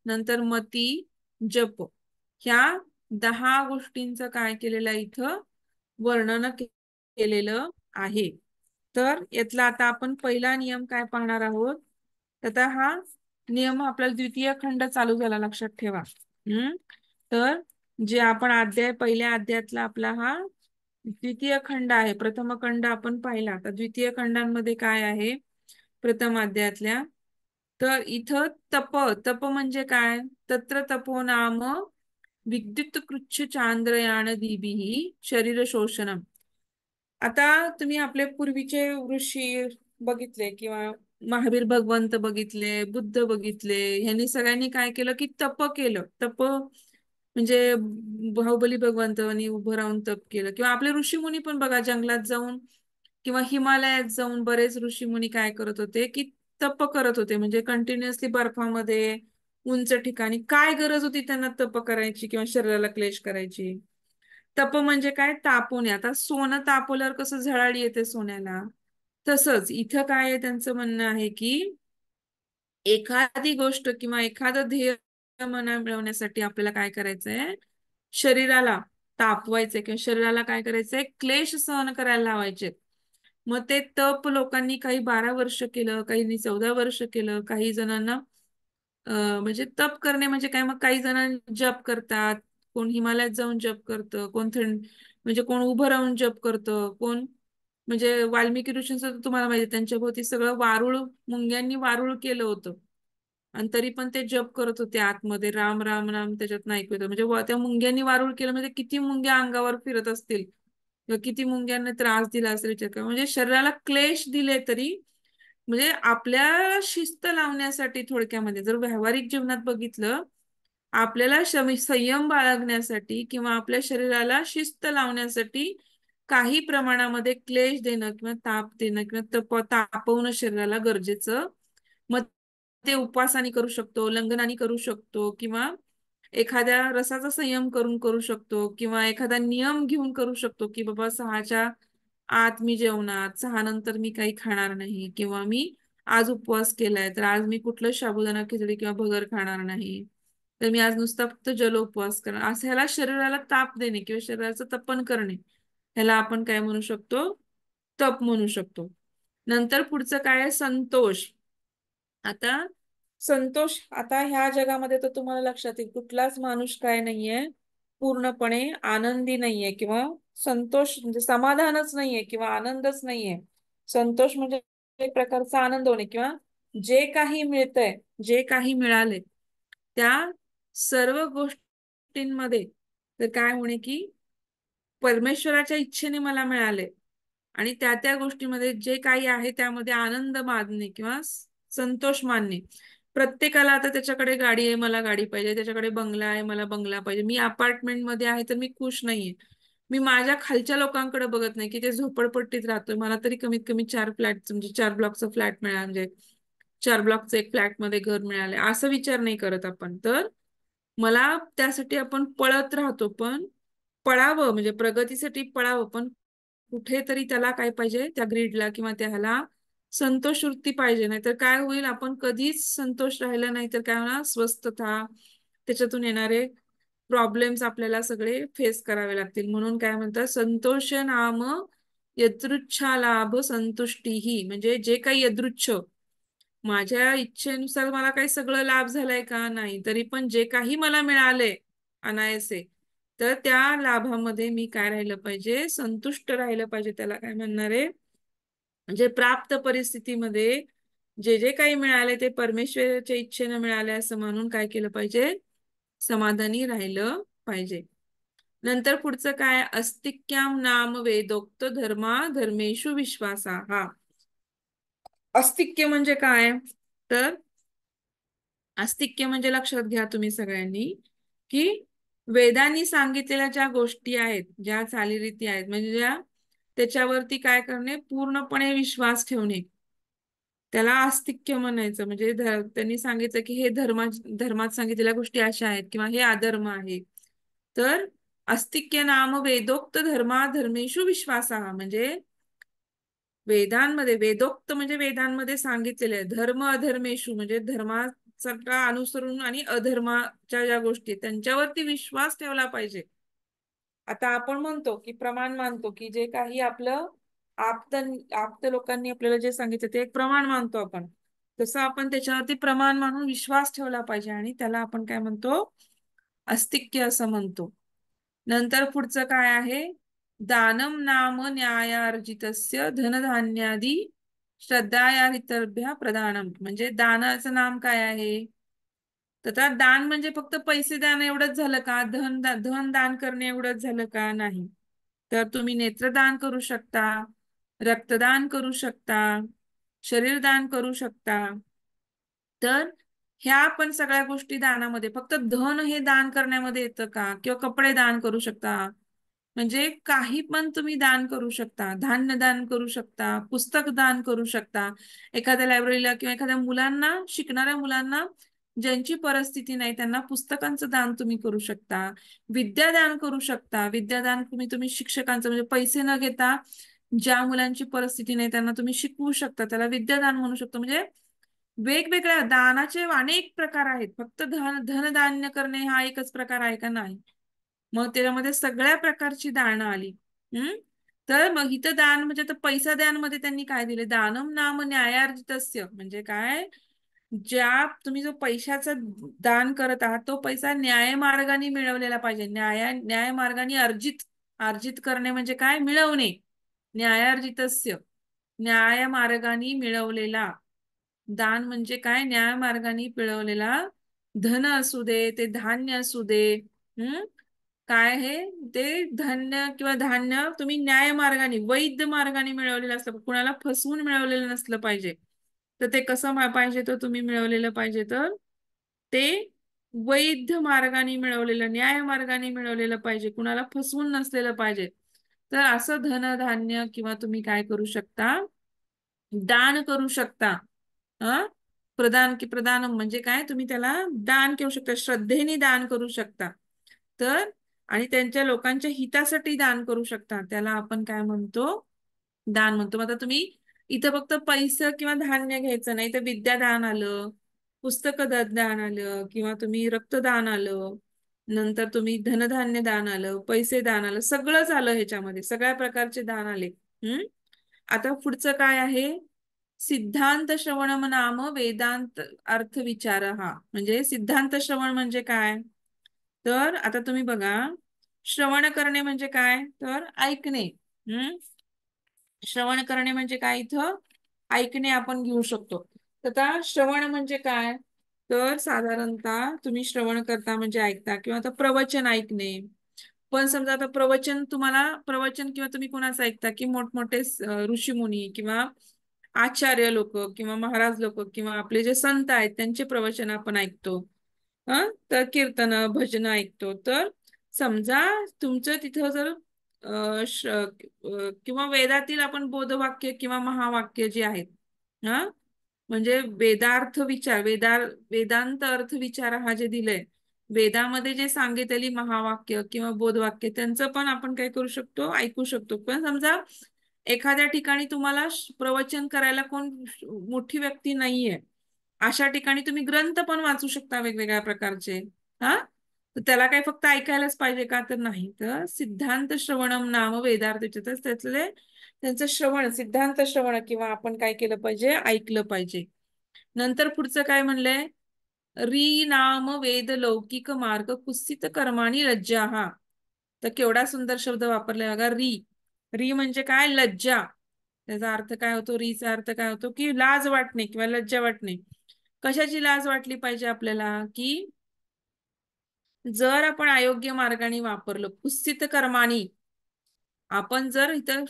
नंतर मती, जप, ह्या 10 गोष्टींचं काय केलेलं आहे इथं वर्णन केलेलं आहे. तर यातला आता आपण पहिला नियम काय पाहणार आहोत. आता हा नियम आपल्याला द्वितीय खंड चालू झाला लक्षात ठेवा. तर जे आपण पहिल्या अध्यायातला आपला हा द्वितीय खंड आहे. प्रथम खंड आपण पाहिला, तर द्वितीय खंडांमध्ये काय आहे प्रथम अध्यायातल्या. तर इथं तप तप म्हणजे काय, तत्र तपो नाम विद्युत कृच्छ चांद्रयान दिभिः शरीर शोषणम. आता तुम्ही आपले पूर्वीचे ऋषी बघितले किंवा महावीर भगवंत बघितले, बुद्ध बघितले, ह्यांनी सगळ्यांनी काय केलं की तप केलं. तप म्हणजे बाहुबली भगवंतांनी उभं राहून तप केलं, किंवा आपले ऋषीमुनी पण बघा जंगलात जाऊन किंवा हिमालयात जाऊन बरेच ऋषीमुनी काय करत होते की तप करत होते. म्हणजे कंटिन्युअसली बर्फामध्ये उंच ठिकाणी काय गरज होती त्यांना तप करायची किंवा शरीराला क्लेश करायची. तप म्हणजे काय, तापवणे. आता सोनं तापवल्यावर कसं झळाळी येते सोन्याला, तसंच इथं काय आहे त्यांचं म्हणणं आहे की एखादी गोष्ट किंवा एखादं ध्येय मिळवण्यासाठी आपल्याला काय करायचंय, शरीराला तापवायचंय किंवा शरीराला काय करायचंय, क्लेश सहन करायला लावायचे. मग ते तप लोकांनी काही 12 वर्ष केलं, काही 14 वर्ष केलं, काही जणांना म्हणजे तप करणे म्हणजे काय, मग काही जण जप करतात, कोण हिमालयात जाऊन जप करतं, कोण थंड म्हणजे कोण उभं राहून जप करतं, कोण म्हणजे वाल्मिकी ऋषींचं तुम्हाला माहिती त्यांच्या भोवती सगळं वारुळ, मुंग्यांनी वारुळ केलं होतं आणि तरी पण ते जप करत होते आतमध्ये, राम राम राम त्याच्यात ऐकू येतं. म्हणजे त्या मुंग्यांनी वारुळ केलं म्हणजे किती मुंग्या अंगावर फिरत असतील किंवा किती मुंग्यांना त्रास दिला असेल विचार करा. म्हणजे शरीराला क्लेश दिले तरी म्हणजे आपल्या शिस्त लावण्यासाठी, थोडक्यामध्ये जर व्यावहारिक जीवनात बघितलं, आपल्याला संयम बाळगण्यासाठी किंवा आपल्या शरीराला शिस्त लावण्यासाठी काही प्रमाणामध्ये क्लेश देणं किंवा ताप देणं किंवा तापवणं शरीराला गरजेचं. मग ते उपवासाने करू शकतो, लंघनाने करू शकतो, किंवा एखाद्या रसाचा संयम करून करू शकतो, किंवा एखादा नियम घेऊन करू शकतो की बाबा 6च्या आत मी जेवणार, 6 नंतर मी काही खाणार नाही, किंवा मी आज उपवास केलाय तर आज मी कुठलं साबुदाणा खिचडी किंवा भगर खाणार नाही, तर मी आज नुसता फक्त जल उपवास करणार. असं ह्याला शरीराला ताप देणे किंवा शरीराचं तपन करणे, ह्याला आपण काय म्हणू शकतो, तप म्हणू शकतो. नंतर पुढचं काय आहे, संतोष. आता संतोष, आता ह्या जगामध्ये तर तुम्हाला लक्षात येईल कुठलाच माणूस काय नाहीये पूर्णपणे आनंदी नाहीये किंवा संतोष म्हणजे समाधानच नाहीये किंवा आनंदच नाहीये. संतोष म्हणजे एक प्रकारचा आनंद होणे किंवा जे काही मिळतंय, जे काही मिळाले त्या सर्व गोष्टींमध्ये तर काय होणे की परमेश्वराच्या इच्छेने मला मिळाले आणि त्या त्या गोष्टीमध्ये जे काही आहे त्यामध्ये आनंद मानणे किंवा संतोष मानणे. प्रत्येकाला आता त्याच्याकडे गाडी आहे, मला गाडी पाहिजे, त्याच्याकडे बंगला आहे, मला बंगला पाहिजे, मी अपार्टमेंट मध्ये आहे तर मी खुश नाहीये. मी माझ्या खालच्या लोकांकडे बघत नाही की ते झोपडपट्टीत राहतोय, मला तरी कमीत कमी 4 फ्लॅट म्हणजे 4 ब्लॉकचा फ्लॅट मिळाला, म्हणजे 4 ब्लॉकचं एक फ्लॅट मध्ये घर मिळाले, असं विचार नाही करत आपण. तर मला त्यासाठी आपण पळत राहतो, पण पळावं म्हणजे प्रगतीसाठी पळावं, पण कुठेतरी त्याला काय पाहिजे, त्या ग्रीडला किंवा त्याला संतोष वृत्ती पाहिजे. नाही तर काय होईल, आपण कधीच संतोष राहिला नाही तर काय होणार, स्वस्थता, त्याच्यातून येणारे प्रॉब्लेम्स आपल्याला सगळे फेस करावे लागतील. म्हणून काय म्हणतात, संतोष नाम यदृच्छा लाभ संतुष्टीही. म्हणजे जे काही यदृच्छ, माझ्या इच्छेनुसार मला काही सगळं लाभ झालाय का, नाही, तरी पण जे काही मला मिळाले अनायसे, तर त्या लाभामध्ये मी काय राहिलं पाहिजे, संतुष्ट राहिलं पाहिजे. त्याला काय म्हणणार आहे, म्हणजे प्राप्त परिस्थितीमध्ये जे जे काही मिळाले ते परमेश्वराच्या इच्छेनं मिळाले असं म्हणून काय केलं पाहिजे, समाधानी राहिलं पाहिजे. नंतर पुढचं काय, अस्तिक्याम नाम वेदोक्त धर्मा धर्मेशु विश्वासा. हा अस्तिक्य म्हणजे काय, तर अस्तिक्य म्हणजे लक्षात घ्या तुम्ही सगळ्यांनी की वेदांनी सांगितलेल्या ज्या गोष्टी आहेत, ज्या चालीरीती आहेत, म्हणजे ज्या त्याच्यावरती काय करणे, पूर्णपणे विश्वास ठेवणे, त्याला आस्तिक्य म्हणायचं. म्हणजे त्यांनी सांगितलं की हे धर्मात सांगितलेल्या गोष्टी अशा आहेत किंवा हे अधर्म आहे. तर आस्तिक्य नाम वेदोक्त धर्मेषु विश्वासा, म्हणजे वेदांमध्ये, वेदोक्त म्हणजे वेदांमध्ये सांगितलेले आहे. धर्म अधर्मेषु म्हणजे धर्माचा अनुसरून आणि अधर्माच्या ज्या गोष्टी आहेत, त्यांच्यावरती विश्वास ठेवला पाहिजे. आता आपण म्हणतो की प्रमाण मानतो, की जे काही आपलं आप्त आप्त लोकांनी आपल्याला जे सांगितलं ते एक प्रमाण मानतो आपण. तसं आपण त्याच्यावरती प्रमाण मानून विश्वास ठेवला पाहिजे आणि त्याला आपण काय म्हणतो, अस्तिक्य असं म्हणतो. नंतर पुढचं काय आहे, दानम नाम न्यायार्जितस्य धनधान्यादी श्रद्धायारितभ्य प्रदानम, म्हणजे दानाचं नाम काय आहे. तर त्या दान म्हणजे फक्त पैसे दान एवढंच झालं का, धन दान करणे एवढंच झालं का, नाही. तर तुम्ही नेत्रदान करू शकता, रक्तदान करू शकता, शरीरदान करू शकता. तर ह्या पण सगळ्या गोष्टी दानामध्ये, फक्त धन हे दान करण्यामध्ये येतं का, किंवा कपडे दान करू शकता, म्हणजे काही पण तुम्ही दान करू शकता. धान्य दान करू शकता, पुस्तक दान करू शकता, एखाद्या लायब्ररीला किंवा एखाद्या मुलांना, शिकणाऱ्या मुलांना ज्यांची परिस्थिती नाही त्यांना पुस्तकांचं दान तुम्ही करू शकता. विद्यादान करू शकता. विद्यादान तुम्ही शिक्षकांचं, म्हणजे पैसे न घेता ज्या मुलांची परिस्थिती नाही त्यांना तुम्ही शिकवू शकता, त्याला विद्यादान म्हणू शकतो. म्हणजे वेगवेगळ्या दानाचे अनेक प्रकार आहेत. फक्त धनधान्य करणे हा एकच प्रकार आहे का, नाही. मग त्याच्यामध्ये सगळ्या प्रकारची दानं आली. हम्म. तर मग इथं दान म्हणजे आता पैसा दानमध्ये त्यांनी काय दिले, दानम नाम न्यायार्जितस्य, म्हणजे काय, ज्या तुम्ही जो पैशाचं दान करत आहात तो पैसा न्यायमार्गाने मिळवलेला पाहिजे. न्यायमार्गाने अर्जित, अर्जित करणे म्हणजे काय, मिळवणे. न्यायार्जितस्य, न्यायमार्गाने मिळवलेला. दान म्हणजे काय, न्यायमार्गाने मिळवलेला धन असू दे, ते धान्य असू दे. हम्म. काय हे, ते धान्य किंवा धान्य तुम्ही न्याय मार्गाने, वैध मार्गाने मिळवलेलं असलं, कुणाला फसवून मिळवलेलं नसलं पाहिजे. तर ते कसं पाहिजे, तर तुम्ही मिळवलेलं पाहिजे, तर ते वैध मार्गाने मिळवलेलं, न्याय मार्गाने मिळवलेलं पाहिजे, कुणाला फसवून नसलेलं पाहिजे. तर असं धनधान्य किंवा तुम्ही काय करू शकता, दान करू शकता. प्रदान म्हणजे काय, तुम्ही त्याला दान करू शकता, श्रद्धेने दान करू शकता. तर आणि त्यांच्या लोकांच्या हितासाठी दान करू शकता, त्याला आपण काय म्हणतो, दान म्हणतो. मग आता तुम्ही इथं फक्त पैसे किंवा धान्य घ्यायचं नाही, तर विद्यादान आलं, दान आलं, किंवा तुम्ही रक्तदान आलं, नंतर तुम्ही धनधान्य दान आलं, पैसे दान आलं, सगळंच आलं ह्याच्यामध्ये, सगळ्या प्रकारचे दान आले. आता पुढचं काय आहे, सिद्धांत श्रवणम नाम वेदांत अर्थ विचार हा, म्हणजे सिद्धांत श्रवण म्हणजे काय, तर आता तुम्ही बघा, श्रवण करणे म्हणजे काय, तर ऐकणे. हम्म. श्रवण करणे म्हणजे काय, इथं ऐकणे आपण घेऊ शकतो. तर आता श्रवण म्हणजे काय, तर साधारणतः तुम्ही श्रवण करता म्हणजे ऐकता, किंवा आता प्रवचन ऐकणे. पण समजा आता प्रवचन किंवा तुम्ही कोणाचं ऐकता, की मोठमोठे ऋषीमुनी किंवा आचार्य लोक किंवा महाराज लोक किंवा आपले जे संत आहेत त्यांचे प्रवचन आपण ऐकतो. तर कीर्तन भजन ऐकतो. तर समजा तुमचं तिथं जर किंवा वेदातील आपण बोधवाक्य किंवा महावाक्य जे आहेत, हा, म्हणजे वेदांत अर्थ विचार हा जे दिलंय, वेदामध्ये जे सांगितलेली महावाक्य किंवा बोधवाक्य, त्यांचं पण आपण काय करू शकतो, ऐकू शकतो. पण समजा एखाद्या ठिकाणी तुम्हाला प्रवचन करायला कोण मोठी व्यक्ती नाहीये, अशा ठिकाणी तुम्ही ग्रंथ पण वाचू शकता वेगवेगळ्या प्रकारचे. हा, तर त्याला काय फक्त ऐकायलाच पाहिजे का, तर नाही. तर सिद्धांत श्रवणम नाम वेदार्थ, त्यातले त्यांचं श्रवण, सिद्धांत श्रवण, किंवा आपण काय केलं पाहिजे, ऐकलं पाहिजे. नंतर पुढचं काय म्हणलंय, री नाम वेद लौकिक मार्ग कुत्सित कर्माणी लज्जा हा. तर केवढा सुंदर शब्द वापरलाय बघा, री. री म्हणजे काय, लज्जा. त्याचा अर्थ काय होतो, रीचा अर्थ काय होतो, की लाज वाटणे किंवा लज्जा वाटणे. कशाची लाज वाटली पाहिजे आपल्याला, की जर आपण अयोग्य मार्गाने वापरलो, कुत्सित कर्मानी, आपण जर इथं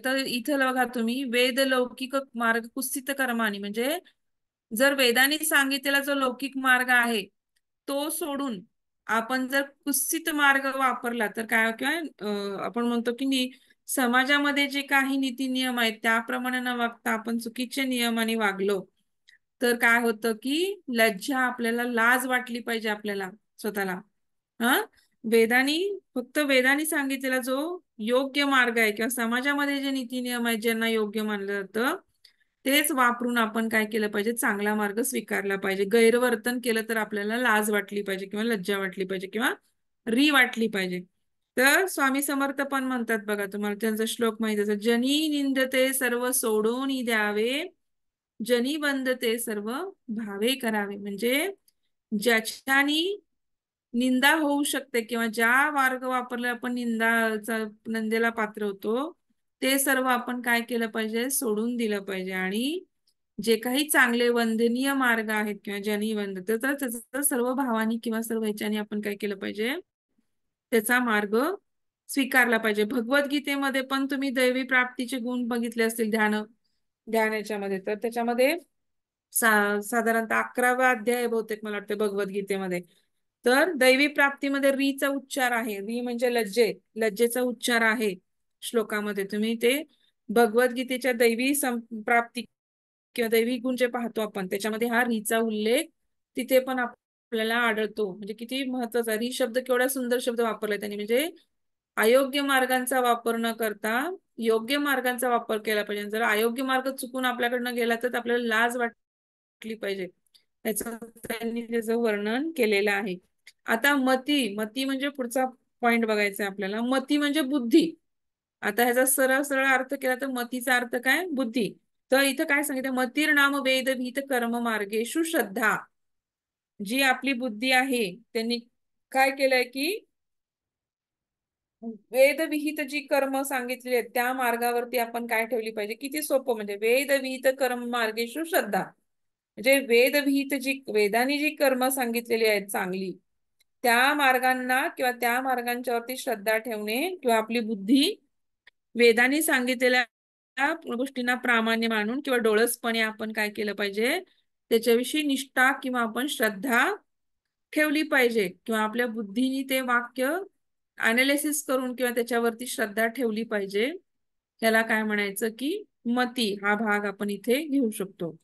तर इथं बघा तुम्ही, वेद लौकिक मार्ग कुत्सित कर्मानी, म्हणजे जर वेदांनी सांगितलेला जो लौकिक मार्ग आहे तो सोडून आपण जर कुत्सित मार्ग वापरला तर काय, किंवा आपण म्हणतो की समाजामध्ये जे काही नीती नियम आहेत त्याप्रमाणे न वागता आपण चुकीच्या नियमाने वागलो तर काय होतं की लज्जा, आपल्याला लाज वाटली पाहिजे आपल्याला स्वतःला. हा, वेदानी, फक्त वेदानी सांगितलेला जो योग्य मार्ग आहे किंवा समाजामध्ये जे नीती नियम आहेत ज्यांना योग्य मानलं जातं तेच वापरून आपण काय केलं पाहिजे, चांगला मार्ग स्वीकारला पाहिजे. गैरवर्तन केलं तर आपल्याला लाज वाटली पाहिजे किंवा लज्जा वाटली पाहिजे किंवा वाटली पाहिजे. तर स्वामी समर्थ पण म्हणतात बघा, तुम्हाला त्यांचा श्लोक माहिती असेल, जनी निंदते सर्व सोडून द्यावे, जनी वंदते सर्व भावे करावे. म्हणजे ज्याच्यानी निंदा होऊ शकते किंवा ज्या मार्ग वापरला आपण निंदेला पात्र होतो ते सर्व आपण काय केलं पाहिजे, सोडून दिलं पाहिजे. आणि जे काही चांगले वंदनीय मार्ग आहेत किंवा ज्यांनी वंदत तर त्याचं सर्व भावानी किंवा सर्व ह्याच्यानी आपण काय केलं पाहिजे, त्याचा मार्ग स्वीकारला पाहिजे. भगवद्गीतेमध्ये पण तुम्ही दैवी प्राप्तीचे गुण बघितले असतील ध्यानाच्या मध्ये, तर त्याच्यामध्ये साधारणतः 11वा अध्याय आहे बहुतेक मला वाटतं भगवद्गीतेमध्ये. तर दैवी प्राप्तीमध्ये रीचा उच्चार आहे, री म्हणजे लज्जेचा उच्चार आहे श्लोकामध्ये. तुम्ही ते भगवद्गीतेच्या प्राप्ती किंवा दैवी गुण जे पाहतो आपण त्याच्यामध्ये हा रीचा उल्लेख तिथे पण आपल्याला आढळतो. म्हणजे किती महत्वाचा री शब्द, केवढा सुंदर शब्द वापरलाय त्यांनी. म्हणजे अयोग्य मार्गांचा वापर न करता योग्य मार्गांचा वापर केला पाहिजे. जर अयोग्य मार्ग चुकून आपल्याकडनं गेला तर आपल्याला लाज वाटली पाहिजे. याचं त्यांनी त्याचं वर्णन केलेलं आहे. आता मती, मती म्हणजे पुढचा पॉइंट बघायचा आहे आपल्याला. मती म्हणजे बुद्धी. आता ह्याचा सरळ सरळ अर्थ केला तर मतीचा अर्थ काय, बुद्धी. तर इथं काय सांगितलं, मतीर्नाम वेद भीत कर्म मार्गेषु श्रद्धा. जी आपली बुद्धी आहे त्यांनी काय केलंय की वेद विहित जी कर्म सांगितली आहेत त्या मार्गावरती आपण काय ठेवली पाहिजे. किती सोपं, म्हणजे वेद विहित कर्म मार्गेषु श्रद्धा. म्हणजे वेद विहित वेदांनी जी कर्म सांगितलेली आहेत चांगली, त्या मार्गांना किंवा त्या मार्गांच्यावरती श्रद्धा ठेवणे किंवा आपली बुद्धी वेदांनी सांगितलेल्या गोष्टींना प्रामाण्य मानून किंवा डोळसपणे आपण काय केलं पाहिजे, त्याच्याविषयी निष्ठा किंवा आपण श्रद्धा ठेवली पाहिजे. किंवा आपल्या बुद्धीने ते वाक्य अनालिसिस करून किंवा त्याच्यावरती श्रद्धा ठेवली पाहिजे. त्याला काय म्हणायचं की मती, हा भाग आपण इथे घेऊ शकतो.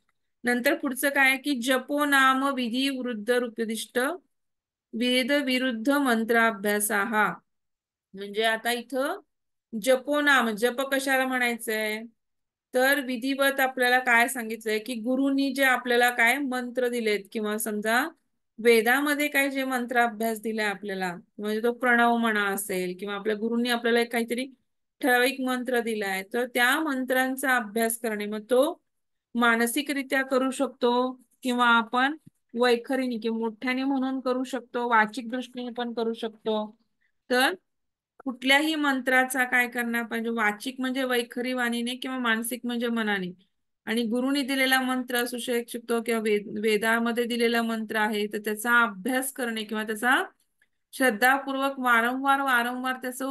नंतर पुढचं काय आहे की जपो नाम विधी वृद्ध उपदिष्ट वेद विरुद्ध मंत्राभ्यासा. हा म्हणजे आता इथं जपो नाम, जप कशाला म्हणायचंय तर विधिवत आपल्याला काय सांगितलंय की गुरुनी जे आपल्याला काय मंत्र दिलेत किंवा समजा वेदामध्ये काय जे मंत्र अभ्यास दिलाय आपल्याला, म्हणजे तो प्रणव म्हणा असेल किंवा आपल्या गुरुंनी आपल्याला एक काहीतरी ठराविक मंत्र दिलाय, तर त्या मंत्रांचा अभ्यास करणे. मग तो मानसिकरित्या करू शकतो किंवा आपण वैखरीने किंवा मोठ्याने म्हणून करू शकतो, वाचिक दृष्टीने पण करू शकतो. तर कुठल्याही मंत्राचा काय करणार पाहिजे, वाचिक म्हणजे वैखरी वाणीने किंवा मानसिक म्हणजे मनाने. आणि गुरुनी दिलेला मंत्र असू शकतो किंवा वेदामध्ये दिलेला मंत्र आहे तर त्याचा अभ्यास करणे किंवा त्याचा श्रद्धापूर्वक वारंवार वारंवार त्याचं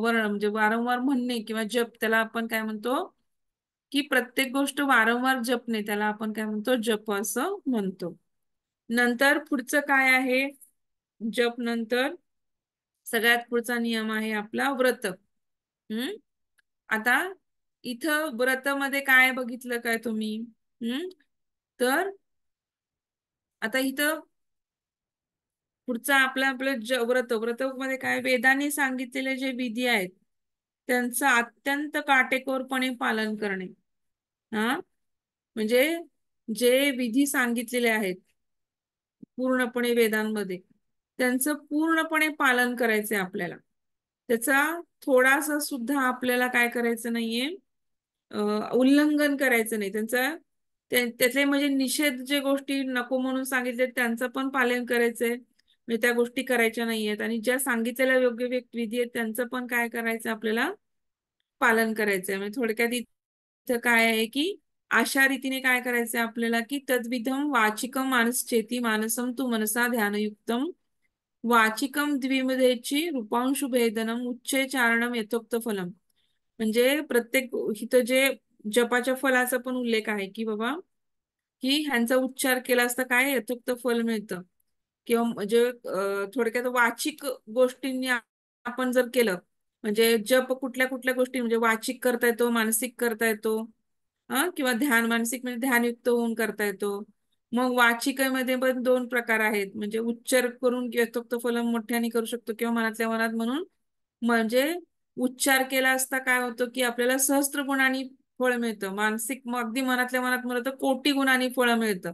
वर्ण म्हणजे वारंवार म्हणणे किंवा जप, त्याला आपण काय म्हणतो की प्रत्येक गोष्ट वारंवार जपणे, त्याला आपण काय म्हणतो, जप असं म्हणतो. नंतर पुढचं काय आहे, जप नंतर सगळ्यात पुढचा नियम आहे आपला व्रत. आता इथं व्रत मध्ये काय बघितलं काय तुम्ही, तर आता इथं पुढचा आपलं आपलं व्रत मध्ये काय, वेदांनी सांगितलेले जे विधी आहेत त्यांचं अत्यंत काटेकोरपणे पालन करणे. हा म्हणजे जे विधी सांगितलेले आहेत पूर्णपणे वेदांमध्ये त्यांचं पूर्णपणे पालन करायचंय आपल्याला. त्याचा थोडासा सुद्धा आपल्याला काय करायचं नाहीये, उल्लंघन करायचं नाही. त्यातले म्हणजे निषेध, जे गोष्टी नको म्हणून सांगितले त्यांचं पण पालन करायचंय, म्हणजे त्या गोष्टी करायच्या नाहीयेत. आणि ज्या सांगितलेल्या योग्य विधी आहेत त्यांचं पण काय करायचं, आपल्याला पालन करायचंय. म्हणजे थोडक्यात इथं काय आहे की अशा रीतीने काय करायचंय आपल्याला की तद्विधम वाचिकम मानसचेती मानसम तू मनसा ध्यानयुक्तम वाचिकम द्विमधेची रूपांशु भेदनम उच्चेचारणम यथोक्त फलम. म्हणजे प्रत्येक इथं जे जपाच्या फलाचा पण उल्लेख आहे की बाबा की ह्यांचा उच्चार केला असता काय यथोक्त फल मिळतं किंवा म्हणजे थोडक्यात वाचिक गोष्टींनी आपण जर केलं, म्हणजे जप कुठल्या कुठल्या गोष्टी म्हणजे वाचिक करता येतो, मानसिक करता येतो, किंवा ध्यान, मानसिक म्हणजे ध्यानयुक्त होऊन करता येतो. मग वाचिकेमध्ये पण दोन प्रकार आहेत, म्हणजे उच्चार करून यथोक्त फलम मोठ्याने करू शकतो किंवा मनातल्या मनात म्हणून. म्हणजे उच्चार केला असता काय होतं की आपल्याला सहस्त्र गुणांनी फळ मिळतं. मानसिक मग अगदी मनातल्या मनात म्हणलं तर कोटी गुणांनी फळ मिळतं.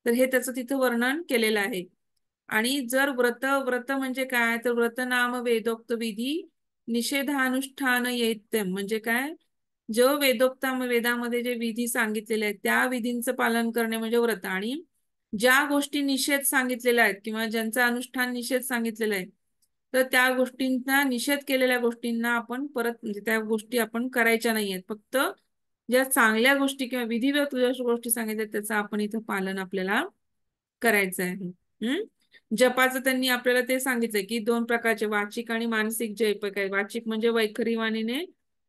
तर हे त्याचं तिथं वर्णन केलेलं आहे. आणि जर व्रत, व्रत म्हणजे काय तर व्रत नाम वेदोक्त विधी निषेधानुष्ठान येत्यम, म्हणजे काय, जो वेदामध्ये जे विधी सांगितलेले आहेत त्या विधींचं पालन करणे म्हणजे व्रत. आणि ज्या गोष्टी निषेध सांगितलेल्या आहेत किंवा ज्यांचा अनुष्ठान निषेध सांगितलेला आहे, तर त्या गोष्टींना, निषेध केलेल्या गोष्टींना आपण परत म्हणजे त्या गोष्टी आपण करायच्या नाहीयेत. फक्त ज्या चांगल्या गोष्टी किंवा विधिवत ज्या गोष्टी सांगितल्या त्याचं आपण इथं पालन आपल्याला करायचं आहे. जपाचं त्यांनी आपल्याला ते सांगितलंय की दोन प्रकारचे, वाचिक आणि मानसिक जप आहे. वाचिक म्हणजे वैखरी वाणीने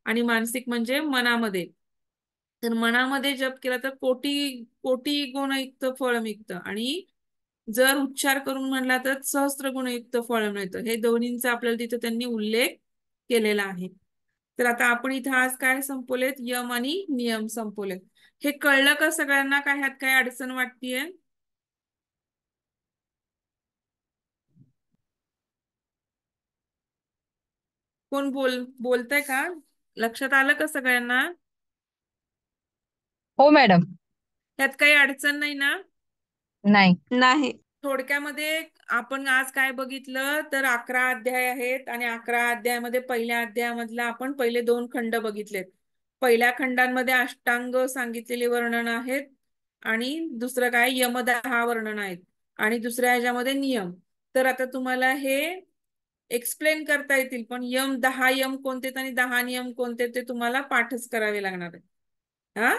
आणि मानसिक म्हणजे मनामध्ये. तर मनामध्ये जप केला तर कोटी कोटी गुणयुक्त फळ मिळतं, आणि जर उच्चार करून म्हणला तर सहस्त्र गुणयुक्त फळ मिळतं. हे दोन्हींचा आपल्याला तिथं त्यांनी उल्लेख केलेला आहे. तर आता आपण इथं आज काय संपवलेत, यम आणि नियम संपवलेत. हे कळलं का सगळ्यांना? काय ह्यात काय अडचण वाटतीये? कोण बोलतंय का? लक्षात आलं का सगळ्यांना? हो मॅडम. ह्यात काही अडचण नाही ना? नाही. नाही. थोडक्यामध्ये आपण आज काय बघितलं तर 11 अध्याय आहेत, आणि 11 अध्यायामध्ये पहिल्या अध्यायामधला आपण पहिले 2 खंड बघितलेत. पहिल्या खंडांमध्ये अष्टांग सांगितलेले वर्णन आहेत, आणि दुसरं काय यम 10 वर्णन आहेत, आणि दुसऱ्या ह्याच्यामध्ये नियम. तर आता तुम्हाला हे एक्सप्लेन करता येतील, पण 10 यम कोणते आणि 10 नियम कोणते ते तुम्हाला पाठच करावे लागणार आहे. हा,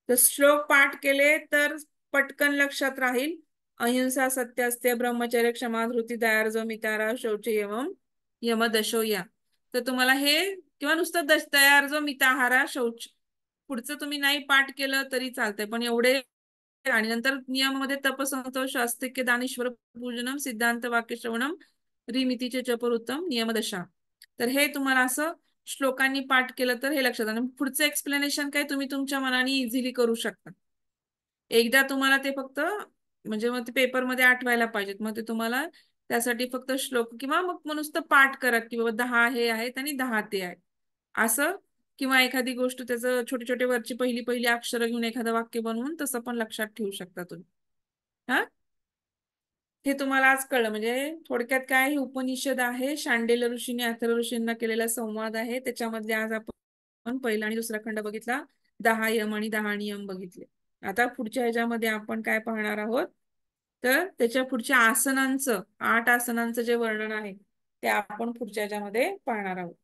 तर श्लोक पाठ केले तर पटकन लक्षात राहील. अहिंसा, सत्य असते, ब्रह्मचर्य, क्षमा, धृती, दयार्ज, मितारा, शौच, यम दशो या. तर तुम्हाला हे, किंवा नुसतं दयार्ज, मिताहारा, शौच, पुढचं तुम्ही नाही पाठ केलं तरी चालतंय, पण एवढे. आणि नंतर नियमामध्ये तपसंतोष, आस्तिक्य, दानेश्वर पूजनम, सिद्धांत वाक्य श्रवणम, रिमितीचे जपवृत्तम, नियमदशा. तर हे तुम्हाला असं श्लोकांनी पाठ केलं तर हे लक्षात. आणि पुढचं एक्सप्लेनेशन काय तुम्ही तुमच्या मनाने इझिली करू शकता. एकदा तुम्हाला ते फक्त म्हणजे मग ते पेपरमध्ये आठवायला पाहिजेत, मग ते तुम्हाला त्यासाठी फक्त श्लोक किंवा मग नुसतं पाठ करा की बाबा 10 हे आहेत आणि 10 ते आहेत असं. किंवा एखादी गोष्ट त्याचं छोटे छोटे वरची पहिली पहिली अक्षर घेऊन एखादं वाक्य बनवून तसं पण लक्षात ठेवू शकता तुम्ही. हा, हे तुम्हाला आज कळलं. म्हणजे थोडक्यात काय, हे उपनिषद आहे, शांडिल्य ऋषीने अथर्व ऋषींना केलेला संवाद आहे. त्याच्यामधले आज आपण पहिला आणि दुसरा खंड बघितला, 10 यम आणि 10 नियम बघितले. आता पुढच्या ह्याच्यामध्ये आपण काय पाहणार आहोत तर त्याच्या पुढच्या आसनांचं, 8 आसनांचं जे वर्णन आहे ते आपण पुढच्या ह्याच्यामध्ये पाहणार आहोत.